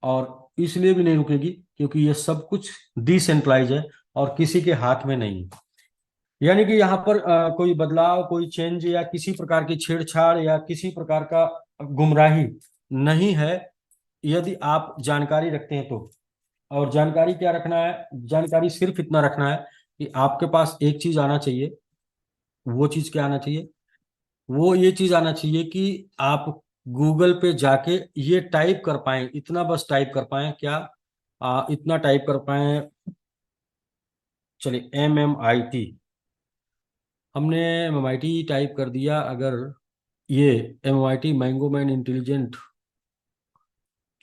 और इसलिए भी नहीं रुकेगी क्योंकि ये सब कुछ डिसेंट्रलाइज है और किसी के हाथ में नहीं है। यानी कि यहाँ पर कोई बदलाव, कोई चेंज या किसी प्रकार की छेड़छाड़ या किसी प्रकार का गुमराही नहीं है, यदि आप जानकारी रखते हैं तो। और जानकारी क्या रखना है? जानकारी सिर्फ इतना रखना है कि आपके पास एक चीज आना चाहिए। वो चीज क्या आना चाहिए? वो ये चीज आना चाहिए कि आप गूगल पे जाके ये टाइप कर पाए, इतना बस टाइप कर पाए। क्या इतना टाइप कर पाए? चलिए, MMIT, हमने MMIT टाइप कर दिया। अगर ये MMIT मैंगो मैन इंटेलिजेंट,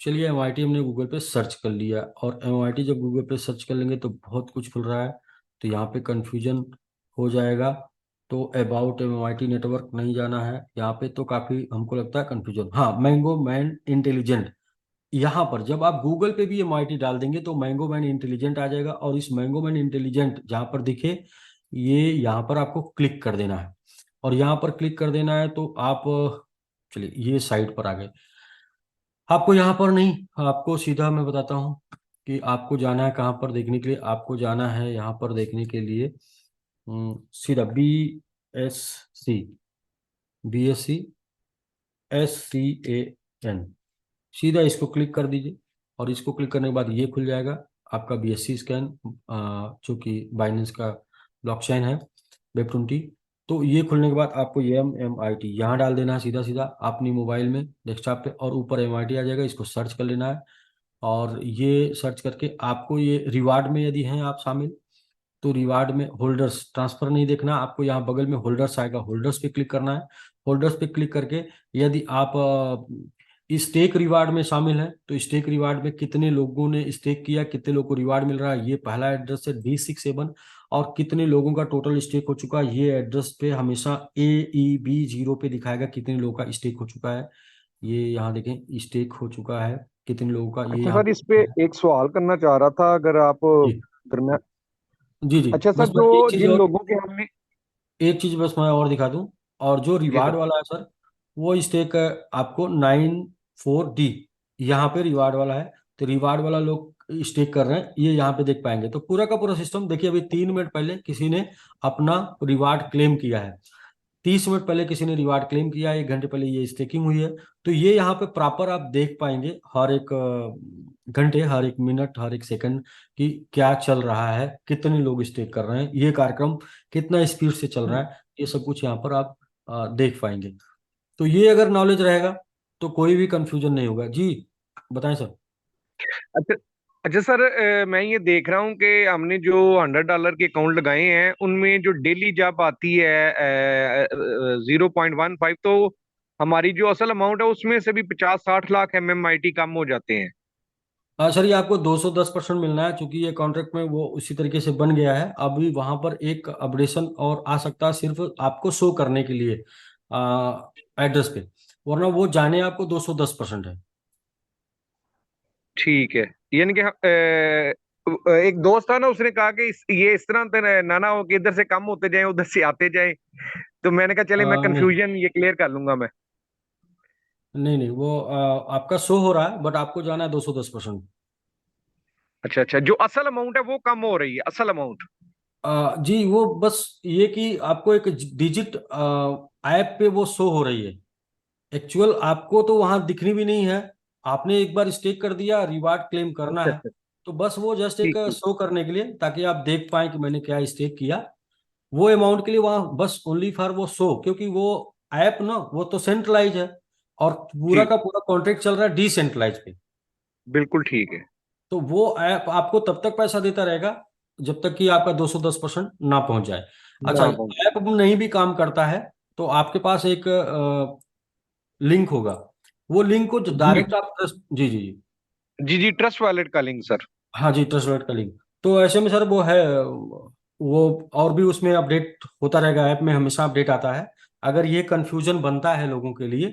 चलिए MIT हमने गूगल पे सर्च कर लिया, और MIT जब गूगल पे सर्च कर लेंगे तो बहुत कुछ खुल रहा है, तो यहाँ पे कंफ्यूजन हो जाएगा। तो अबाउट MIT नेटवर्क नहीं जाना है यहाँ पे, तो काफ़ी हमको लगता है कंफ्यूजन। हाँ, मैंगो मैन इंटेलिजेंट, यहाँ पर जब आप गूगल पे भी MIT डाल देंगे तो मैंगो मैन इंटेलिजेंट आ जाएगा, और इस मैंगो मैन इंटेलिजेंट जहाँ पर दिखे, ये यहाँ पर आपको क्लिक कर देना है। और यहाँ पर क्लिक कर देना है तो आप, चलिए ये साइट पर आ गए। आपको यहाँ पर नहीं, आपको सीधा मैं बताता हूँ कि आपको जाना है कहाँ पर देखने के लिए। आपको जाना है यहाँ पर देखने के लिए सीधा BSc, BSc SCAN, सीधा इसको क्लिक कर दीजिए। और इसको क्लिक करने के बाद ये खुल जाएगा आपका BSc स्कैन, जो कि बाइनेंस का ब्लॉकचेन है, Web20। तो ये खुलने के बाद आपको ये MMIT यहाँ डाल देना है सीधा सीधा अपनी मोबाइल में, डेस्कटॉप पे, और ऊपर MIT आ जाएगा, इसको सर्च कर लेना है। और ये सर्च करके आपको ये रिवार्ड में यदि हैं आप शामिल, तो रिवार्ड में होल्डर्स, ट्रांसफर नहीं देखना आपको, यहाँ बगल में होल्डर्स आएगा, होल्डर्स पे क्लिक करना है। होल्डर्स पे क्लिक करके यदि आप स्टेक रिवार्ड में शामिल हैं, तो स्टेक रिवार्ड में कितने लोगों ने स्टेक किया, कितने लोगों को रिवार्ड मिल रहा है, ये पहला एड्रेस है D67। और कितने लोगों का टोटल स्टेक हो चुका है, ये एड्रेस पे हमेशा AEB0 पे दिखाएगा कितने लोगों का स्टेक हो चुका है। ये यहाँ देखें, स्टेक हो चुका है कितने लोगों का, ये अच्छा यहाँ सर, इस पे पे। एक सवाल करना चाह रहा था, अगर आप जी दरम्यान। जी जी, अच्छा सर, बस मैं जो एक चीज जिन और, लोगों के हमने। एक चीज बस मैं और दिखा दूं। और जो जी रिवार्ड सर। वाला है सर, वो स्टेक आपको 94D, यहाँ पे रिवार्ड वाला है। तो रिवार्ड वाला लोग स्टेक कर रहे हैं, ये यहाँ पे देख पाएंगे। तो पूरा का पूरा सिस्टम देखिए, अभी 3 मिनट पहले किसी ने अपना रिवार्ड क्लेम किया है, 30 मिनट पहले किसी ने रिवार्ड क्लेम किया है, 1 घंटे पहले ये स्टेकिंग हुई है। तो ये यहाँ पे प्रॉपर आप देख पाएंगे हर एक घंटे, हर एक मिनट, हर एक सेकंड कि क्या चल रहा है, कितने लोग स्टेक कर रहे हैं, ये कार्यक्रम कितना स्पीड से चल रहा है, ये सब कुछ यहाँ पर आप देख पाएंगे। तो ये अगर नॉलेज रहेगा तो कोई भी कंफ्यूजन नहीं होगा। जी बताएं सर। अच्छा। अच्छा सर, मैं ये देख रहा हूँ कि हमने जो $100 के अकाउंट लगाए हैं, उनमें जो डेली जब आती है 0.15, तो हमारी जो असल अमाउंट है उसमें से भी 50-60 लाख MMIT कम हो जाते हैं। हाँ सर, ये आपको 210% मिलना है, क्योंकि ये कॉन्ट्रैक्ट में वो उसी तरीके से बन गया है। अभी वहां पर एक अपडेशन और आ सकता है, सिर्फ आपको शो करने के लिए एड्रेस पे, वरना वो जाने आपको 210% है। ठीक है। यानी कि एक दोस्त था ना, उसने कहा कि ये इस तरह ना ना हो कि इधर से कम होते जाए उधर से आते जाए। तो मैंने कहा चले, मैं नहीं कंफ्यूजन ये क्लियर कर लूंगा मैं। नहीं नहीं, वो आपका शो हो रहा है, बट आपको जाना है 210%। अच्छा अच्छा, जो असल अमाउंट है वो कम हो रही है, असल अमाउंट। जी, वो बस ये कि आपको एक डिजिट ऐप पे वो शो हो रही है, एक्चुअल आपको तो वहां दिखनी भी नहीं है। आपने एक बार स्टेक कर दिया, रिवार्ड क्लेम करना अच्छा है, अच्छा। तो बस वो जस्ट एक ठीक ठीक। शो करने के लिए, ताकि आप देख पाए कि मैंने क्या स्टेक किया, वो अमाउंट के लिए वहां बस ओनली फॉर वो शो। क्योंकि वो ऐप ना, वो तो सेंट्रलाइज है, और पूरा ठीक। का पूरा कॉन्ट्रैक्ट चल रहा है डिसेंट्रलाइज पे। बिल्कुल ठीक है। तो वो ऐप आपको तब तक पैसा देता रहेगा जब तक कि आपका 210% ना पहुंच जाए। अच्छा, ना पहुंचे। ऐप नहीं भी काम करता है तो आपके पास एक लिंक होगा, वो लिंक को जी डायरेक्ट आप ट्रस्ट, जी जी जी, जी जी, ट्रस्ट वॉलेट का लिंक सर। हाँ जी, ट्रस्ट वॉलेट का लिंक। तो ऐसे में सर वो है, वो और भी उसमें अपडेट होता रहेगा, ऐप में हमेशा अपडेट आता है। अगर ये कंफ्यूजन बनता है लोगों के लिए,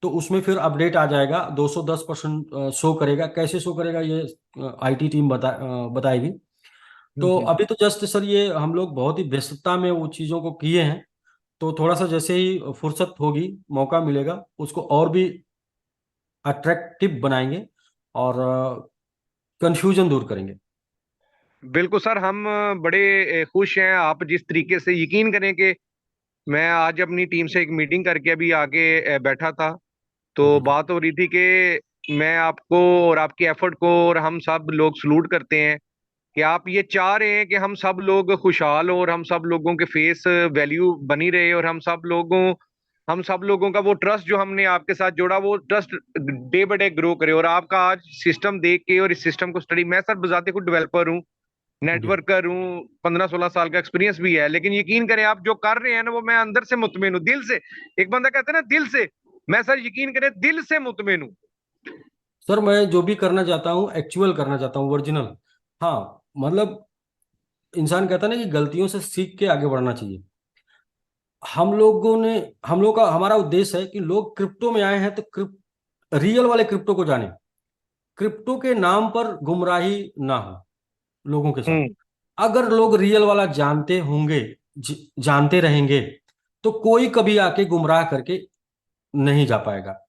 तो उसमें फिर अपडेट आ जाएगा, 210% शो करेगा। कैसे शो करेगा ये IT टीम बताएगी। तो हम्म। अभी तो जस्ट सर ये हम लोग बहुत ही व्यस्तता में वो चीज़ों को किए हैं, तो थोड़ा सा जैसे ही फुर्सत होगी, मौका मिलेगा, उसको और भी अट्रैक्टिव बनाएंगे, और कंफ्यूजन दूर करेंगे। बिल्कुल सर, हम बड़े खुश हैं। आप जिस तरीके से, यकीन करें कि मैं आज अपनी टीम से एक मीटिंग करके अभी आके बैठा था, तो जी बात हो रही थी कि मैं आपको और आपके एफर्ट को और हम सब लोग सलूट करते हैं कि आप ये चाह रहे हैं कि हम सब लोग खुशहाल हो और हम सब लोगों के फेस वैल्यू बनी रहे और हम सब लोगों का वो ट्रस्ट जो हमने आपके साथ जोड़ा, वो trust day by day grow करे। और आपका आज सिस्टम देख के और इस सिस्टम को स्टडी, मैं सर बजाते खुद डेवलपर हूँ, जी नेटवर्कर हूँ, 15-16 साल का एक्सपीरियंस भी है, लेकिन यकीन करें आप जो कर रहे हैं ना, वो मैं अंदर से मुतमिन हूँ, दिल से। एक बंदा कहता है ना दिल से, मैं सर यकीन करें दिल से मुतमिन हूँ। सर, मैं जो भी करना चाहता हूँ एक्चुअल करना चाहता हूँ, ओरिजिनल। हाँ, मतलब इंसान कहता है ना कि गलतियों से सीख के आगे बढ़ना चाहिए। हम लोगों ने हम लोग का हमारा उद्देश्य है कि लोग क्रिप्टो में आए हैं तो रियल वाले क्रिप्टो को जाने, क्रिप्टो के नाम पर गुमराही ना हो लोगों के साथ। हम्म। अगर लोग रियल वाला जानते होंगे, जानते रहेंगे, तो कोई कभी आके गुमराह करके नहीं जा पाएगा।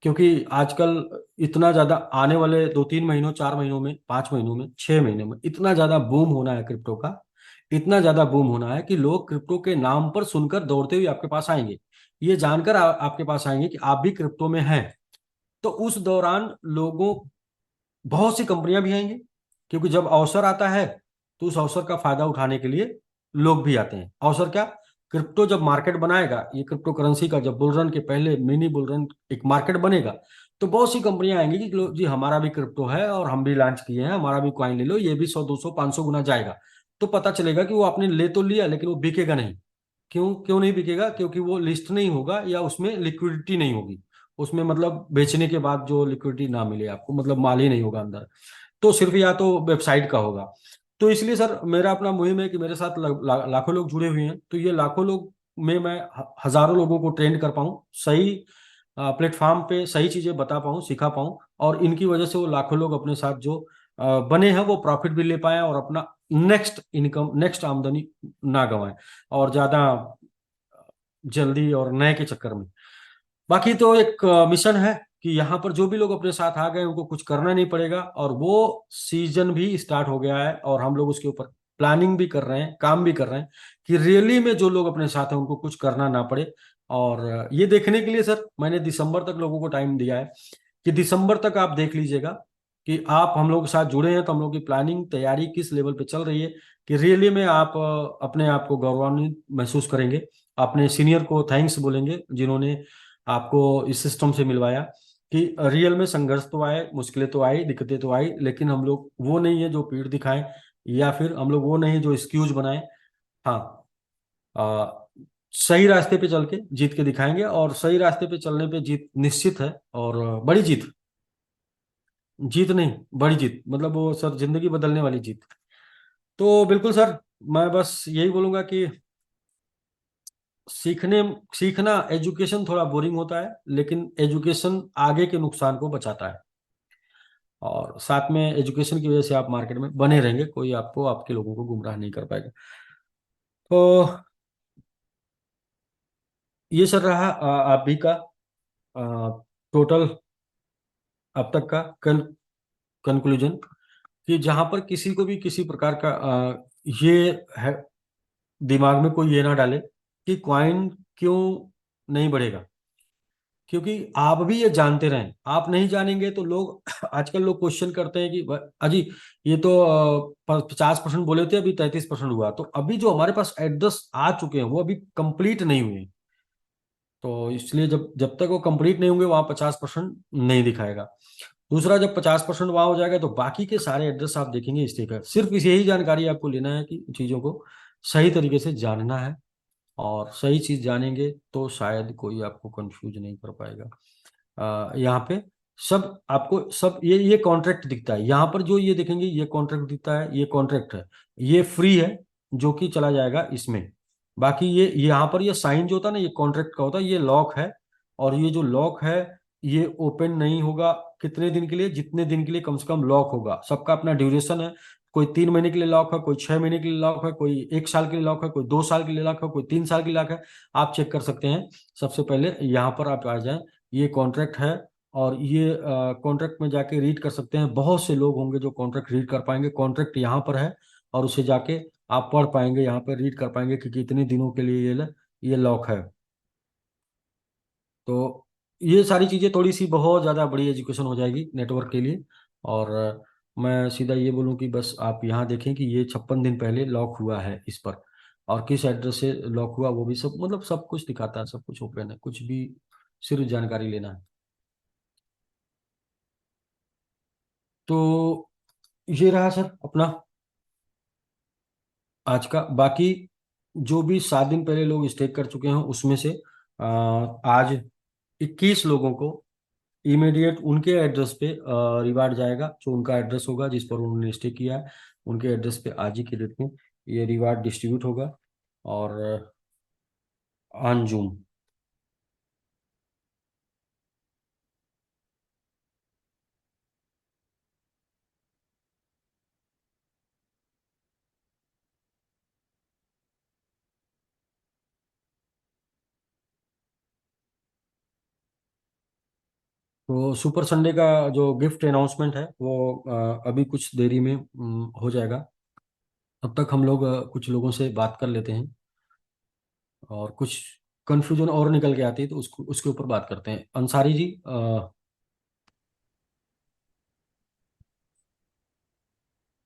क्योंकि आजकल इतना ज्यादा आने वाले 2-3 महीनों, 4 महीनों में, 5 महीनों में, 6 महीने में इतना ज्यादा बूम होना है क्रिप्टो का, इतना ज्यादा बूम होना है कि लोग क्रिप्टो के नाम पर सुनकर दौड़ते हुए आपके पास आएंगे, ये जानकर आपके पास आएंगे कि आप भी क्रिप्टो में हैं। तो उस दौरान लोगों बहुत सी कंपनियां भी आएंगी, क्योंकि जब अवसर आता है तो उस अवसर का फायदा उठाने के लिए लोग भी आते हैं। अवसर क्या? क्रिप्टो जब मार्केट बनाएगा, ये क्रिप्टो करेंसी का जब बुल रन के पहले मिनी बुल रन एक मार्केट बनेगा, तो बहुत सी कंपनियां आएंगी कि लो जी, हमारा भी क्रिप्टो है और हम भी लॉन्च किए हैं, हमारा भी कॉइन ले लो, ये भी 100, 200, 500 गुना जाएगा। तो पता चलेगा कि वो आपने ले तो लिया, लेकिन वो बिकेगा नहीं। क्यों क्यों नहीं बिकेगा? क्योंकि वो लिस्ट नहीं होगा, या उसमें लिक्विडिटी नहीं होगी। उसमें मतलब बेचने के बाद जो लिक्विडिटी ना मिले आपको, मतलब माल ही नहीं होगा अंदर, तो सिर्फ या तो वेबसाइट का होगा। तो इसलिए सर, मेरा अपना मुहिम है कि मेरे साथ लाखों लोग जुड़े हुए हैं, तो ये लाखों लोग में मैं हजारों लोगों को ट्रेन कर पाऊँ, सही प्लेटफॉर्म पे सही चीजें बता पाऊँ, सिखा पाऊँ, और इनकी वजह से वो लाखों लोग अपने साथ जो बने हैं वो प्रॉफिट भी ले पाए और अपना नेक्स्ट इनकम, नेक्स्ट आमदनी ना गंवाएं, और ज्यादा जल्दी और नए के चक्कर में। बाकी तो एक मिशन है कि यहाँ पर जो भी लोग अपने साथ आ गए उनको कुछ करना नहीं पड़ेगा, और वो सीजन भी स्टार्ट हो गया है और हम लोग उसके ऊपर प्लानिंग भी कर रहे हैं, काम भी कर रहे हैं कि रियली में जो लोग अपने साथ हैं उनको कुछ करना ना पड़े। और ये देखने के लिए सर मैंने दिसंबर तक लोगों को टाइम दिया है कि दिसंबर तक आप देख लीजिएगा कि आप हम लोग के साथ जुड़े हैं तो हम लोग की प्लानिंग तैयारी किस लेवल पे चल रही है, कि रियली में आप अपने आप को गौरवान्वित महसूस करेंगे, अपने सीनियर को थैंक्स बोलेंगे जिन्होंने आपको इस सिस्टम से मिलवाया। कि रियल में संघर्ष तो आए, मुश्किलें तो आई, दिक्कतें तो आई, लेकिन हम लोग वो नहीं है जो पीठ दिखाएं, या फिर हम लोग वो नहीं है जो एक्सक्यूज बनाएं। हाँ, आ, सही रास्ते पे चल के जीत के दिखाएंगे, और सही रास्ते पे चलने पे जीत निश्चित है, और बड़ी जीत, जीत नहीं बड़ी जीत, मतलब वो सर जिंदगी बदलने वाली जीत। तो बिल्कुल सर, मैं बस यही बोलूंगा कि सीखने सीखना, एजुकेशन थोड़ा बोरिंग होता है, लेकिन एजुकेशन आगे के नुकसान को बचाता है, और साथ में एजुकेशन की वजह से आप मार्केट में बने रहेंगे, कोई आपको, आपके लोगों को गुमराह नहीं कर पाएगा। तो ये सर रहा आप भी का टोटल अब तक का कंक्लूजन, कि जहां पर किसी को भी किसी प्रकार का ये है, दिमाग में कोई ये ना डाले कि क्वाइन क्यों नहीं बढ़ेगा, क्योंकि आप भी ये जानते रहें। आप नहीं जानेंगे तो लोग आजकल लोग क्वेश्चन करते हैं कि अजी, ये तो 50% बोले थे, अभी 33% हुआ, तो अभी जो हमारे पास एड्रेस आ चुके हैं वो अभी कंप्लीट नहीं हुए। तो इसलिए जब जब तक वो कंप्लीट नहीं होंगे, वहां 50% नहीं दिखाएगा। दूसरा, जब 50% वहां हो जाएगा तो बाकी के सारे एड्रेस आप देखेंगे स्टिकर। सिर्फ यही जानकारी आपको लेना है कि चीजों को सही तरीके से जानना है, और सही चीज जानेंगे तो शायद कोई आपको कंफ्यूज नहीं कर पाएगा। यहाँ पे सब आपको, सब ये कॉन्ट्रैक्ट दिखता है यहाँ पर, जो ये देखेंगे ये कॉन्ट्रैक्ट दिखता है, ये कॉन्ट्रैक्ट है, ये फ्री है, जो कि चला जाएगा इसमें। बाकी ये यहाँ पर ये साइन जो होता है ना, ये कॉन्ट्रैक्ट का होता है, ये लॉक है, और ये जो लॉक है ये ओपन नहीं होगा कितने दिन के लिए, जितने दिन के लिए कम से कम लॉक होगा। सबका अपना ड्यूरेशन है, कोई 3 महीने के लिए लॉक है, कोई 6 महीने के लिए लॉक है, कोई 1 साल के लिए लॉक है, कोई 2 साल के लिए लॉक है, कोई 3 साल के लिए लॉक है। आप चेक कर सकते हैं। सबसे पहले यहाँ पर आप आ जाएं, ये कॉन्ट्रैक्ट है, और ये कॉन्ट्रैक्ट में जाके रीड कर सकते हैं। बहुत से लोग होंगे जो कॉन्ट्रैक्ट रीड कर पाएंगे। कॉन्ट्रैक्ट यहाँ पर है और उसे जाके आप पढ़ पाएंगे, यहाँ पर रीड कर पाएंगे कि कितने दिनों के लिए ये लॉक है। तो ये सारी चीज़ें थोड़ी सी बहुत ज़्यादा बड़ी एजुकेशन हो जाएगी नेटवर्क के लिए। और मैं सीधा ये बोलूँ कि बस आप यहाँ देखें कि ये 56 दिन पहले लॉक हुआ है इस पर, और किस एड्रेस से लॉक हुआ वो भी सब, मतलब सब कुछ दिखाता है, सब कुछ ओपन है, कुछ भी सिर्फ जानकारी लेना है। तो ये रहा सर अपना आज का। बाकी जो भी 7 दिन पहले लोग स्टे कर चुके हैं उसमें से आज 21 लोगों को इमीडिएट उनके एड्रेस पे रिवार्ड जाएगा। जो उनका एड्रेस होगा जिस पर उन्होंने स्टे किया है, उनके एड्रेस पे आज ही के डेट में ये रिवार्ड डिस्ट्रीब्यूट होगा। और ऑन जूम तो सुपर संडे का जो गिफ्ट अनाउंसमेंट है वो अभी कुछ देरी में हो जाएगा। तब तक हम लोग कुछ लोगों से बात कर लेते हैं, और कुछ कंफ्यूजन और निकल के आती है तो उसको उसके ऊपर बात करते हैं। अंसारी जी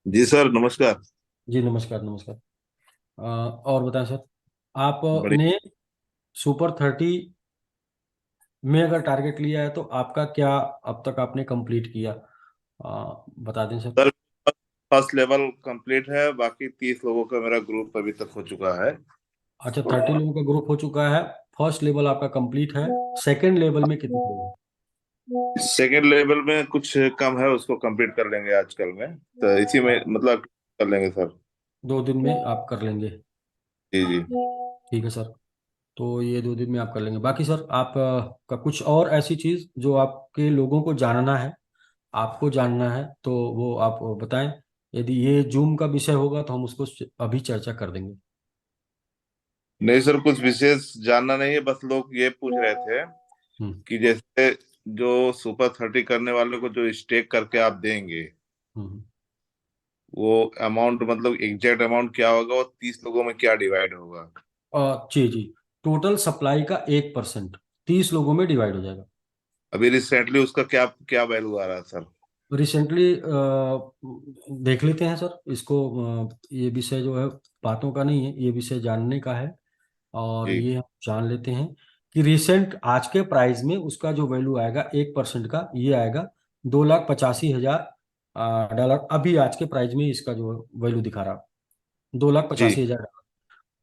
जी सर, नमस्कार। जी नमस्कार नमस्कार। और बताएं सर, बड़ी आपने सुपर 30 में अगर टारगेट लिया है तो आपका क्या अब तक आपने कंप्लीट किया, बता दें sir. Sir, first level complete है, बाकी 30 लोगों का मेरा ग्रुप अभी तक हो चुका है। अच्छा, 30 लोगों का ग्रुप हो चुका है। फर्स्ट लेवल आपका कंप्लीट है। सेकंड लेवल में कितने लोग हैं? सेकेंड लेवल में कुछ कम है, उसको कंप्लीट कर लेंगे आजकल में, तो इसी में मतलब कर लेंगे सर। 2 दिन में आप कर लेंगे? जी जी। ठीक है सर। तो ये 2 दिन में आप कर लेंगे। बाकी सर आप का कुछ और ऐसी चीज जो आपके लोगों को जानना है, आपको जानना है तो वो आप बताएं। यदि ये जूम का विषय होगा तो हम उसको अभी चर्चा कर देंगे। नहीं सर, कुछ विशेष जानना नहीं है, बस लोग ये पूछ रहे थे हम्म कि जैसे जो सुपर 30 करने वालों को जो स्टेक करके आप देंगे, हम्म। वो अमाउंट मतलब एग्जैक्ट अमाउंट क्या होगा, और 30 लोगों में क्या डिवाइड होगा? जी जी, टोटल सप्लाई का 1% 30 लोगों में डिवाइड हो जाएगा। अभी रिसेंटली उसका क्या क्या वैल्यू आ रहा है सर? रिसेंटली देख लेते हैं सर इसको। ये विषय जो है बातों का नहीं है, ये विषय जानने का है। और जी ये हम जान लेते हैं कि रिसेंट आज के प्राइस में उसका जो वैल्यू आएगा 1% का, ये आएगा 2,85,000 डॉलर। अभी आज के प्राइस में इसका जो वैल्यू दिखा रहा, दो लाख जी पचासी हजार डॉलर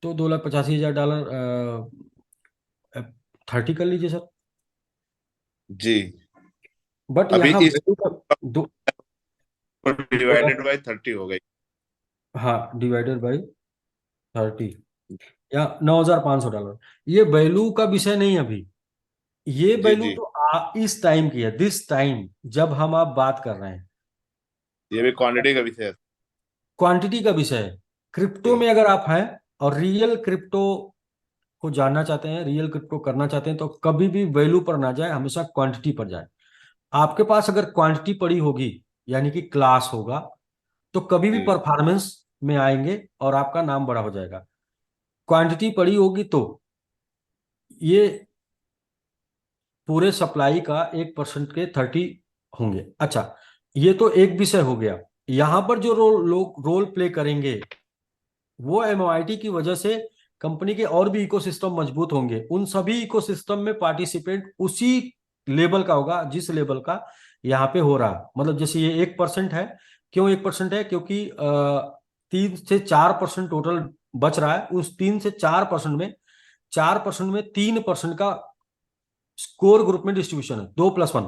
तो 2,85,000 डॉलर 30 कर लीजिए सर। जी। बट अभी यहाँ इस वैल्यू का दो 2 लाख, डिवाइडेड बाय 30 हो गई। हाँ डिवाइडेड बाई 30 या $9,500। ये वैल्यू का विषय नहीं है अभी। ये जी वैल्यू जी। तो इस टाइम की है, दिस टाइम जब हम आप बात कर रहे हैं। ये भी क्वांटिटी का विषय है। क्वांटिटी का विषय है। क्रिप्टो जी में अगर आप हैं और रियल क्रिप्टो को जानना चाहते हैं, रियल क्रिप्टो करना चाहते हैं, तो कभी भी वैल्यू पर ना जाए, हमेशा क्वांटिटी पर जाए। आपके पास अगर क्वांटिटी पड़ी होगी, यानी कि क्लास होगा, तो कभी भी जी परफॉर्मेंस में आएंगे और आपका नाम बड़ा हो जाएगा। क्वांटिटी पड़ी होगी तो ये पूरे सप्लाई का 1% के 30 होंगे। अच्छा, ये तो एक विषय हो गया। यहां पर जो लोग रोल प्ले करेंगे वो एमओआईटी की वजह से कंपनी के और भी इकोसिस्टम मजबूत होंगे। उन सभी इकोसिस्टम में पार्टिसिपेट उसी लेवल का होगा जिस लेवल का यहाँ पे हो रहा। मतलब जैसे ये 1% है। क्यों 1% है? क्योंकि 3 से 4% टोटल बच रहा है। उस 3 से 4% में 3% का स्कोर ग्रुप में डिस्ट्रीब्यूशन है, 2+1।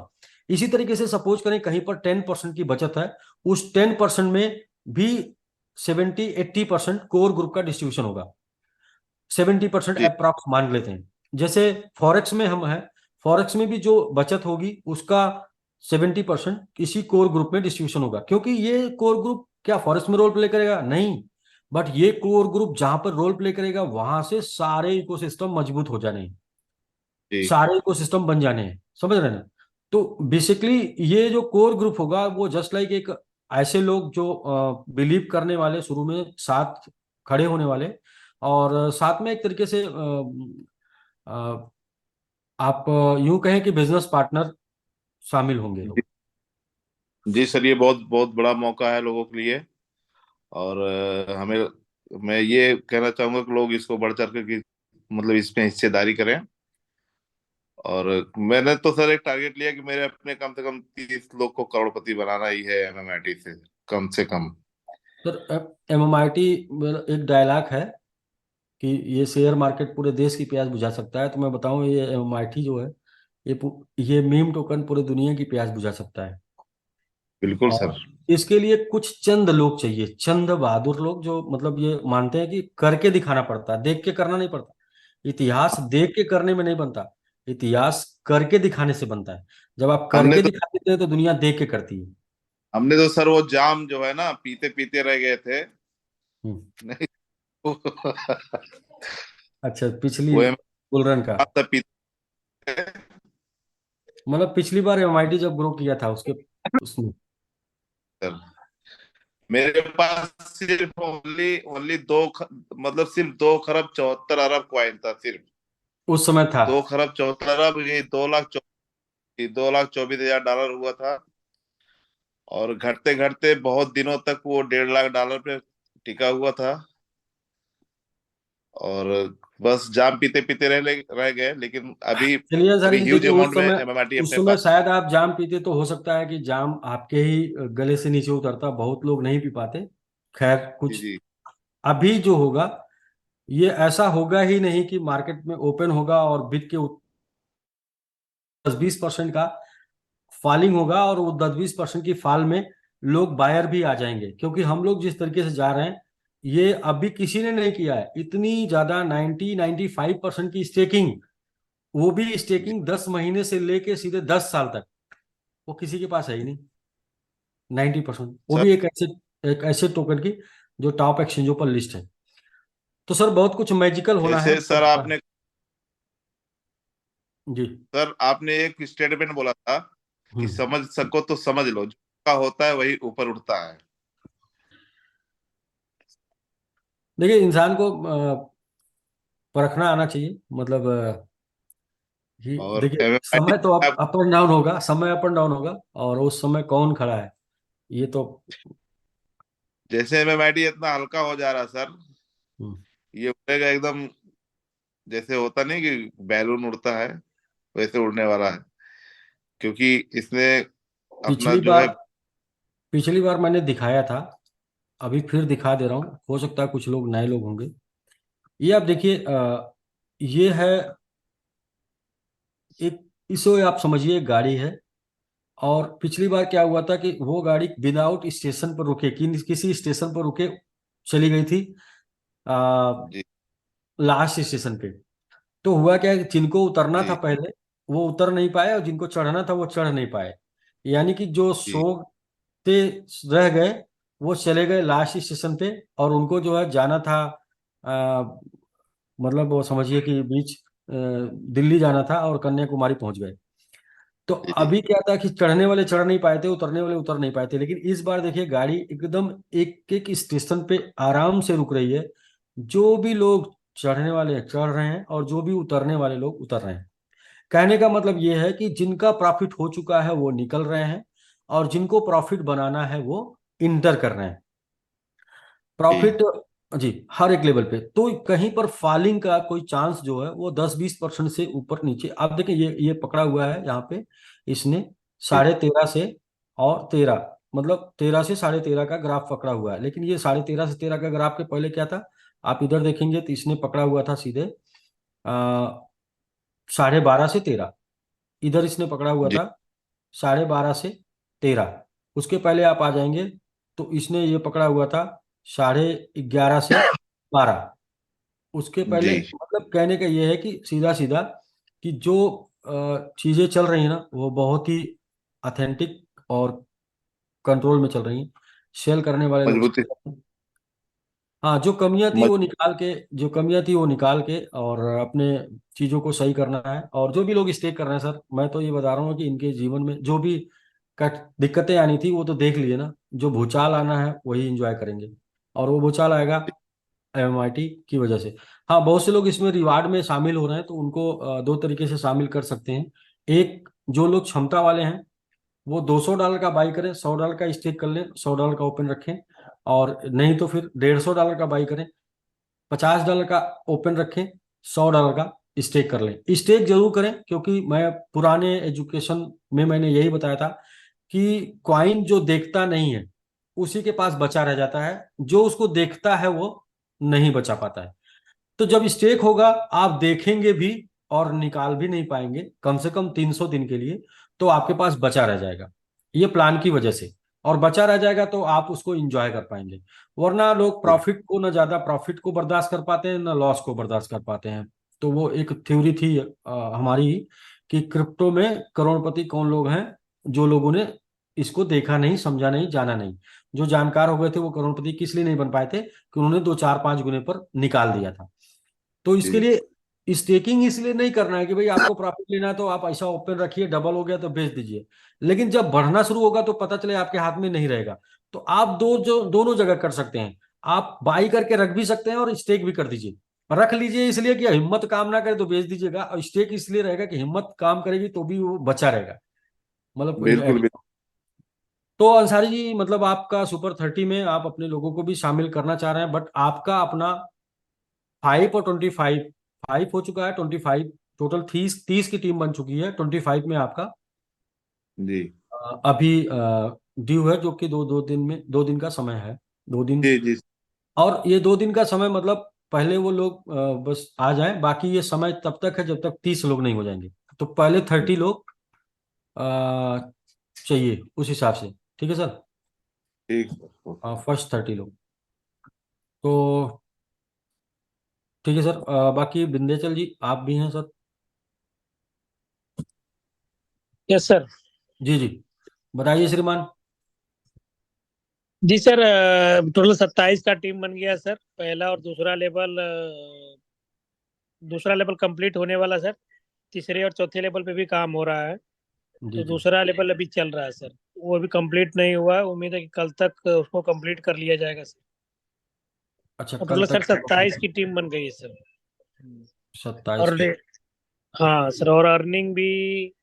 इसी तरीके से सपोज करें कहीं पर 10% की बचत है, उस 10% में भी 70-80% कोर ग्रुप का डिस्ट्रीब्यूशन होगा। 70% जी अप्रॉक्स मान लेते हैं। जैसे फॉरेक्स में हम हैं, फॉरेक्स में भी जो बचत होगी उसका 70% इसी कोर ग्रुप में डिस्ट्रीब्यूशन होगा। क्योंकि ये कोर ग्रुप क्या फॉरेक्स में रोल प्ले करेगा? नहीं। बट ये कोर ग्रुप जहां पर रोल प्ले करेगा वहां से सारे इकोसिस्टम मजबूत हो जाने हैं, जी सारे इकोसिस्टम बन जाने हैं। समझ रहे हैं ना? तो बेसिकली ये जो कोर ग्रुप होगा वो जस्ट लाइक एक ऐसे लोग जो बिलीव करने वाले, शुरू में साथ खड़े होने वाले, और साथ में एक तरीके से आप यूं कहें कि बिजनेस पार्टनर शामिल होंगे जी, लोग। जी सर, ये बहुत बहुत बड़ा मौका है लोगों के लिए। और हमें, मैं ये कहना चाहूंगा कि लोग इसको बढ़ चढ़ कर के मतलब इसमें हिस्सेदारी करें। और मैंने तो सर एक टारगेट लिया कि मेरे अपने कम से कम 30 लोग को करोड़पति बनाना ही है एमएमआईटी से, कम से कम। सर एमएमआईटी एक डायलॉग है कि ये शेयर मार्केट पूरे देश की प्यास बुझा सकता है, तो मैं बताऊं ये एमआईटी जो है, ये मीम टोकन पूरे दुनिया की प्यास बुझा सकता है। बिल्कुल और सर। इसके लिए कुछ चंद लोग चाहिए, चंद बहादुर लोग, जो मतलब ये मानते हैं कि करके दिखाना पड़ता है, देख के करना नहीं पड़ता। इतिहास देख के करने में नहीं बनता, इतिहास करके दिखाने से बनता है। जब आप हमने करके तो दिखा देते हैं तो दुनिया देख के करती है। हमने तो सर वो जाम जो है ना, पीते पीते रह गए थे। हम्म। नहीं। अच्छा, पिछली वो हम बुलरन का, सब पीते थे। मतलब पिछली बार एमआईटी जब ग्रो किया था उसके उसमें। सर मेरे पास सिर्फ ओनली ओनली मतलब सिर्फ 2 खरब 74 अरब कॉइन था सिर्फ। उस समय था। 2 खरब 74 अरब, ये 2,24,000 डॉलर हुआ था। और घटते घटते बहुत दिनों तक वो 1.5 लाख डॉलर पे टिका हुआ था। और बस जाम पीते पीते रह गए, लेकिन अभी चलिए अभी अंसारी जी, ह्यूज देखिए अमाउंट में एमएमआरटी उस अपने समय पास। शायद आप जाम पीते, तो हो सकता है कि जाम आपके ही गले से नीचे उतरता, बहुत लोग नहीं पी पाते। खैर जी कुछ, जी अभी जो होगा ये ऐसा होगा ही नहीं कि मार्केट में ओपन होगा और बिक के 10-20% का फॉलिंग होगा, और वो 10-20% की फॉल में लोग बायर भी आ जाएंगे, क्योंकि हम लोग जिस तरीके से जा रहे हैं ये अभी किसी ने नहीं किया है। इतनी ज्यादा 90-95% की स्टेकिंग, वो भी जी स्टेकिंग 10 महीने से लेके सीधे 10 साल तक, वो किसी के पास है ही नहीं। 90%, वो सर। भी एक ऐसे टोकन की जो टॉप एक्सचेंजों पर लिस्ट है। तो सर बहुत कुछ मैजिकल होना है, जैसे बहुत सर बड़ा है। आपने जी। सर आपने एक स्टेटमेंट बोला था कि हम्म। समझ सको तो समझ लो, जो का होता है वही ऊपर उठता है। देखिए इंसान को परखना आना चाहिए, मतलब कि और देखिए एमएमआईटी समय तो आप, अप एंड डाउन होगा, समय अप एंड डाउन होगा, और उस समय कौन खड़ा है ये तो। जैसे एमएमआईटी इतना हल्का हो जा रहा सर, हम्म। ये उड़ेगा एकदम। जैसे होता नहीं कि बैलून उड़ता है, वैसे उड़ने वाला है। क्योंकि इसने अपना पिछली जो बार है। पिछली बार मैंने दिखाया था, अभी फिर दिखा दे रहा हूँ, हो सकता है कुछ लोग नए लोग होंगे। ये आप देखिए, ये है एक, इसे आप समझिए एक गाड़ी है। और पिछली बार क्या हुआ था कि वो गाड़ी विदाउट स्टेशन पर रुके, किसी स्टेशन पर रुके चली गई थी जी लास्ट स्टेशन पे। तो हुआ क्या है कि जिनको उतरना था जी पहले वो उतर नहीं पाए, और जिनको चढ़ना था वो चढ़ नहीं पाए। यानी कि जो जी सोते रह गए वो चले गए लास्ट स्टेशन पे, और उनको जो है जाना था, आ, मतलब वो समझिए कि बीच दिल्ली जाना था, और कन्याकुमारी पहुंच गए। तो जी जी अभी क्या था कि चढ़ने वाले चढ़ नहीं पाए थे, उतरने वाले उतर नहीं पाए थे, लेकिन इस बार देखिए गाड़ी एकदम एक एक स्टेशन पे आराम से रुक रही है। जो भी लोग चढ़ने वाले हैं चढ़ रहे हैं, और जो भी उतरने वाले लोग उतर रहे हैं। कहने का मतलब ये है कि जिनका प्रॉफिट हो चुका है वो निकल रहे हैं, और जिनको प्रॉफिट बनाना है वो इंटर कर रहे हैं। जी। प्रॉफिट, जी, हर एक लेवल पे। तो कहीं पर फॉलिंग का कोई चांस जो है वो 10-20% से ऊपर नीचे, आप देखें ये पकड़ा हुआ है यहाँ पे, इसने जी 13.5 से और 13, मतलब 13 से 13.5 का ग्राफ पकड़ा हुआ है। लेकिन ये 13.5 से 13 का ग्राफ के पहले क्या था, आप इधर देखेंगे तो इसने पकड़ा हुआ था सीधे आ, 12.5 से 13, इधर इसने पकड़ा हुआ जी था 12.5 से 13। उसके पहले आप आ जाएंगे तो इसने ये पकड़ा हुआ था 11.5 से 12। उसके पहले, जी मतलब कहने का ये है कि सीधा सीधा कि जो चीजें चल रही हैं ना वो बहुत ही ऑथेंटिक और कंट्रोल में चल रही हैं। सेल करने वाले लोग मजबूती। sell कर रहे हैं। हाँ, मज- जो कमियां थी वो निकाल के और अपने चीजों को सही करना है। और जो भी लोग स्टेक कर रहे हैं सर, मैं तो ये बता रहा हूँ कि इनके जीवन में जो भी दिक्कतें आनी थी वो तो देख लिए ना, जो भूचाल आना है वही एंजॉय करेंगे। और वो भूचाल आएगा एमआईटी की वजह से। हाँ, बहुत से लोग इसमें रिवार्ड में शामिल हो रहे हैं, तो उनको दो तरीके से शामिल कर सकते हैं। एक, जो लोग क्षमता वाले हैं वो $200 का बाई करें, $100 का स्टेक कर लें, $100 का ओपन रखें। और नहीं तो फिर $150 का बाई करें, $50 का ओपन रखें, $100 का स्टेक कर लें। स्टेक जरूर करें, क्योंकि मैं पुराने एजुकेशन में मैंने यही बताया था कि कॉइन जो देखता नहीं है उसी के पास बचा रह जाता है, जो उसको देखता है वो नहीं बचा पाता है। तो जब स्टेक होगा आप देखेंगे भी और निकाल भी नहीं पाएंगे कम से कम 300 दिन के लिए, तो आपके पास बचा रह जाएगा, ये प्लान की वजह से। और बचा रह जाएगा तो आप उसको इंजॉय कर पाएंगे। वरना लोग प्रॉफिट को ना ज्यादा प्रॉफिट को बर्दाश्त कर पाते हैं ना लॉस को बर्दाश्त कर पाते हैं। तो वो एक थ्योरी थी हमारी कि क्रिप्टो में करोड़पति कौन लोग हैं, जो लोगों ने इसको देखा नहीं, समझा नहीं, जाना नहीं। जो जानकार हो गए थे वो करोड़पति किस लिए नहीं बन पाए थे, कि उन्होंने 2 4 5 गुने पर निकाल दिया था। तो इसके जी लिए स्टेकिंग इसलिए नहीं करना है कि भाई आपको प्रॉफिट लेना है तो आप ऐसा ओपन रखिए, डबल हो गया तो बेच दीजिए। लेकिन जब बढ़ना शुरू होगा तो पता चले आपके हाथ में नहीं रहेगा, तो आप दोनों जगह कर सकते हैं। आप बाई करके रख भी सकते हैं और स्टेक भी कर दीजिए। रख लीजिए इसलिए कि हिम्मत काम ना करे तो बेच दीजिएगा, और स्टेक इसलिए रहेगा कि हिम्मत काम करेगी तो भी वो बचा रहेगा, मतलब कोई बिल्कुल बिल्कुल। तो अंसारी जी, मतलब आपका सुपर 30 में आप अपने लोगों को भी शामिल करना चाह रहे हैं, बट आपका अपना 5 और 25, 5 हो चुका है, 25 टोटल 30 की टीम बन चुकी है। 25 में आपका जी अभी ड्यू है, जो कि दो दिन में 2 दिन का समय है, 2 दिन। जी जी। और ये 2 दिन का समय मतलब पहले वो लोग बस आ जाएं, बाकी ये समय तब तक है जब तक 30 लोग नहीं हो जाएंगे। तो पहले 30 लोग अ, चाहिए उस हिसाब से। ठीक है सर, ठीक ओके। फर्स्ट 30 लोग। तो ठीक है सर, बाकी विंध्याचल जी आप भी हैं सर? Yes sir. जी जी, बताइए श्रीमान। जी सर, टोटल 27 का टीम बन गया सर। पहला और दूसरा लेवल कंप्लीट होने वाला सर। तीसरे और चौथे लेवल पे भी काम हो रहा है। जी तो जी। दूसरा लेवल अभी चल रहा है सर। वो अभी कंप्लीट नहीं हुआ है, उम्मीद है कि कल तक उसको कंप्लीट कर लिया जाएगा सर। अच्छा, और कल टोटल सर तक? 27 की टीम बन गई है सर। 27 और की? हाँ सर, और अर्निंग भी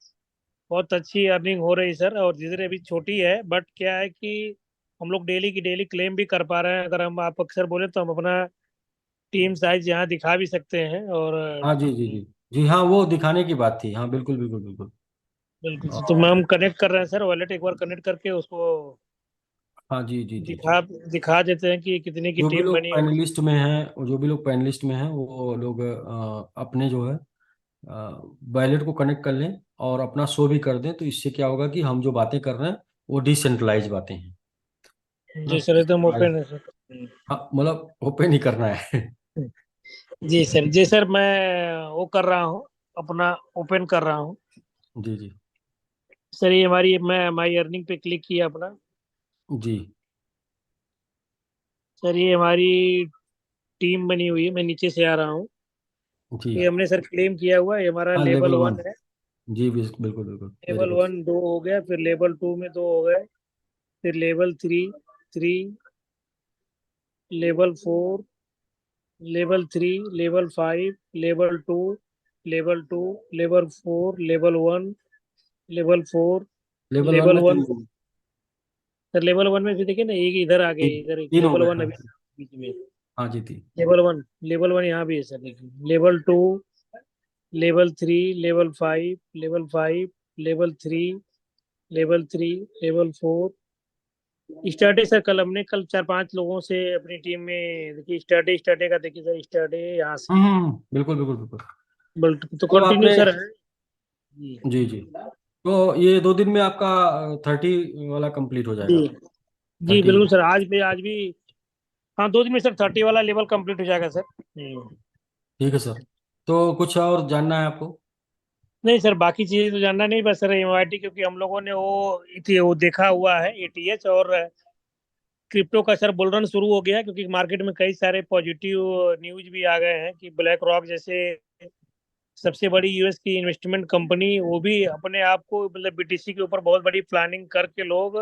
बहुत अच्छी अर्निंग हो रही है सर। और धीरे अभी छोटी है, बट क्या है कि हम लोग डेली की डेली क्लेम भी कर पा रहे हैं। अगर हम आप अक्सर बोले तो हम अपना टीम साइज यहाँ दिखा भी सकते हैं। और हाँ जी जी जी। जी हाँ, वो दिखाने की बात थी, हाँ बिल्कुल बिल्कुल बिल्कुल। बिल्कुल सर, तो और हम कनेक्ट कर रहे हैं सर। वॉलेट एक बार कनेक्ट करके उसको हाँ जी जी जी जी। दिखा दिखा देते हैं कि कितने की जो भी टीम लोग बनी है। पैनलिस्ट में हैं, जो भी लोग पैनलिस्ट में हैं वो लोग अपने जो है बैलेट को कनेक्ट कर लें और अपना शो भी कर दें, तो इससे क्या होगा कि हम जो बातें कर रहे हैं वो डिसेंट्रलाइज बातें हैं ना। जी सर, एकदम ओपन है सर। हाँ, मतलब ओपन ही करना है। जी सर, जी सर, मैं वो कर रहा हूँ, अपना ओपन कर रहा हूँ। जी जी सर ये मैं माई अर्निंग पे क्लिक किया अपना। जी सर ये हमारी टीम बनी हुई है, मैं नीचे से आ रहा हूँ। जी। ये हमने सर क्लेम किया हुआ है, ये हमारा हाँ, लेवल लेवल 1। 1 है। जी बिल्कुल बिल्कुल, वेरी लेवल गुड। 1 2 हो गया, फिर लेवल 2 में 2 हो गए, फिर level 3 3, level 4, level 3, level 5, level 2, level 2, level 4, level 1, level 4, level one में लेवल 1। 3 लोग। सर लेवल 1 में भी देखिए ना, एक इधर आ गए, तीन इधर एक तीन हो लेवल गए, 1 हाँ। अभी बीच में। हाँ जी, थी। लेवल 1 यहाँ भी है सर, देखिए level 2, level 3, level 5, level 3, level 3, level 4। स्टार्टे सर, कल 4 5 लोगों से अपनी टीम में देखिए, स्टार्टे का देखिए सर, स्टार्टे यहाँ से बिल्कुल बिल्कुल बिल्कुल। बल्ट तो मतलब कंटिन्यू आपने, सर है। जी जी जी, तो ये 2 दिन में आपका 30 वाला कंप्लीट हो जी। जाएगा? जी 30। बिल्कुल सर, आज भी हाँ, 2 दिन में सर 30 वाला लेवल कंप्लीट हो जाएगा सर। ठीक है सर, तो कुछ और जानना है आपको? नहीं सर, बाकी चीजें तो जानना नहीं, बस सर एमआईटी, क्योंकि हम लोगों ने वो देखा हुआ है एटीएच और क्रिप्टो का सर बुल रन शुरू हो गया है, क्योंकि मार्केट में कई सारे पॉजिटिव न्यूज भी आ गए हैं कि ब्लैक रॉक जैसे सबसे बड़ी यूएस की इन्वेस्टमेंट कंपनी, वो भी अपने आप को मतलब बीटीसी के ऊपर बहुत बड़ी प्लानिंग करके लोग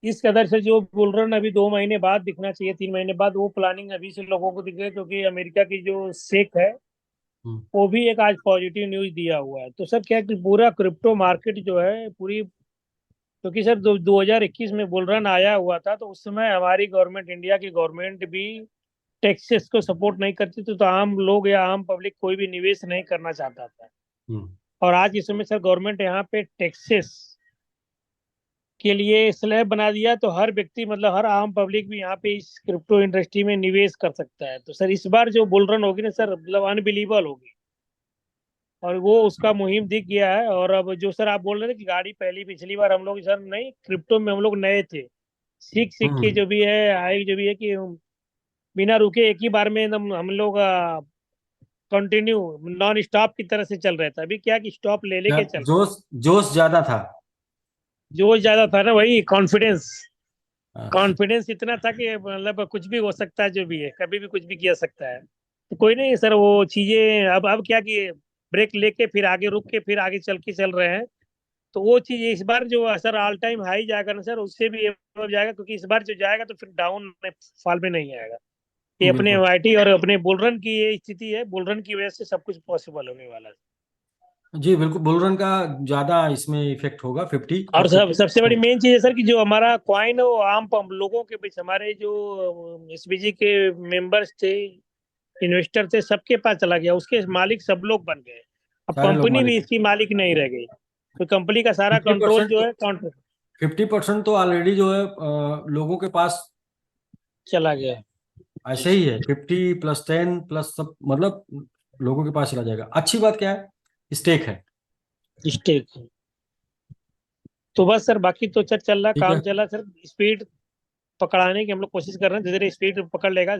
इस कदर से जो बुल रन अभी 2 महीने बाद दिखना चाहिए, 3 महीने बाद, वो प्लानिंग अभी से लोगों को दिख रही है, क्योंकि अमेरिका की जो सेक है हम्म। वो भी एक आज पॉजिटिव न्यूज दिया हुआ है। तो सर क्या है कि पूरा क्रिप्टो मार्केट जो है पूरी, क्योंकि सर 2021 में बुल रन आया हुआ था, तो उस समय हमारी गवर्नमेंट, इंडिया की गवर्नमेंट भी टैक्सेस को सपोर्ट नहीं करती थी, तो आम लोग या आम पब्लिक कोई भी निवेश नहीं करना चाहता था। हम्म। और आज इस समय सर गवर्नमेंट यहाँ पे टैक्सेस के लिए स्लैब बना दिया, तो हर व्यक्ति मतलब हर आम पब्लिक भी यहाँ पे इस क्रिप्टो इंडस्ट्री में निवेश कर सकता है। तो सर इस बार जो बुल रन होगी ना सर, मतलब अनबिलीवेबल होगी, और वो उसका मुहिम दिख गया है। और अब जो सर आप बोल रहे थे कि गाड़ी पहली पिछली बार हम लोग सर नहीं, क्रिप्टो में हम लोग नए थे, सीख सीख के हम्म। जो भी है आए, जो भी है कि बिना रुके एक ही बार में एकदम हम लोग कंटिन्यू नॉन स्टॉप की तरह से चल रहे थे। अभी क्या कि स्टॉप ले लेके चल रहे हैं। जोश जोश ज्यादा था। जो ज्यादा था ना, वही कॉन्फिडेंस, हाँ। कॉन्फिडेंस इतना था कि मतलब कुछ भी हो सकता है, जो भी है कभी भी कुछ भी किया सकता है। तो कोई नहीं सर, वो चीजें अब क्या कि ब्रेक लेके फिर आगे रुक के फिर आगे चल रहे हैं। तो वो चीज इस बार जो सर ऑल टाइम हाई जाएगा ना सर, उससे भी above जाएगा, क्योंकि इस बार जो जाएगा तो फिर डाउन में फॉल में नहीं आएगा। ये अपने बिल्कुल। वाईटी और अपने बुलरन की ये स्थिति है, बुलरन की वजह से सब कुछ पॉसिबल होने वाला है। जी बिल्कुल, बुलरन का ज्यादा इसमें इफेक्ट होगा, 50 और और सब 50। सबसे बड़ी मेन चीज है सर कि जो हमारा क्वाइन है वो आम लोगों के बीच, हमारे जो एसबीजी के मेंबर्स थे, इन्वेस्टर थे, सबके पास चला गया, उसके मालिक सब लोग बन गए। अब सारे लोग कंपनी मालिक भी हैं। इसकी मालिक नहीं रह गई, तो कंपनी का सारा फिफ्टी कंट्रोल परसेंट जो तो है काउंटर 50% तो ऑलरेडी जो है लोगों के पास चला गया। ऐसे ही है, 50 + 10 प्लस सब, मतलब लोगों के पास चला जाएगा। अच्छी बात क्या है, स्टेक है। स्टेक। तो बस सर बाकी तो चल रहा, ठीक है। काम चला सर, स्पीड पकड़ाने की हम लोग कोशिश कर रहे हैं, धीरे धीरे स्पीड पकड़ लेगा।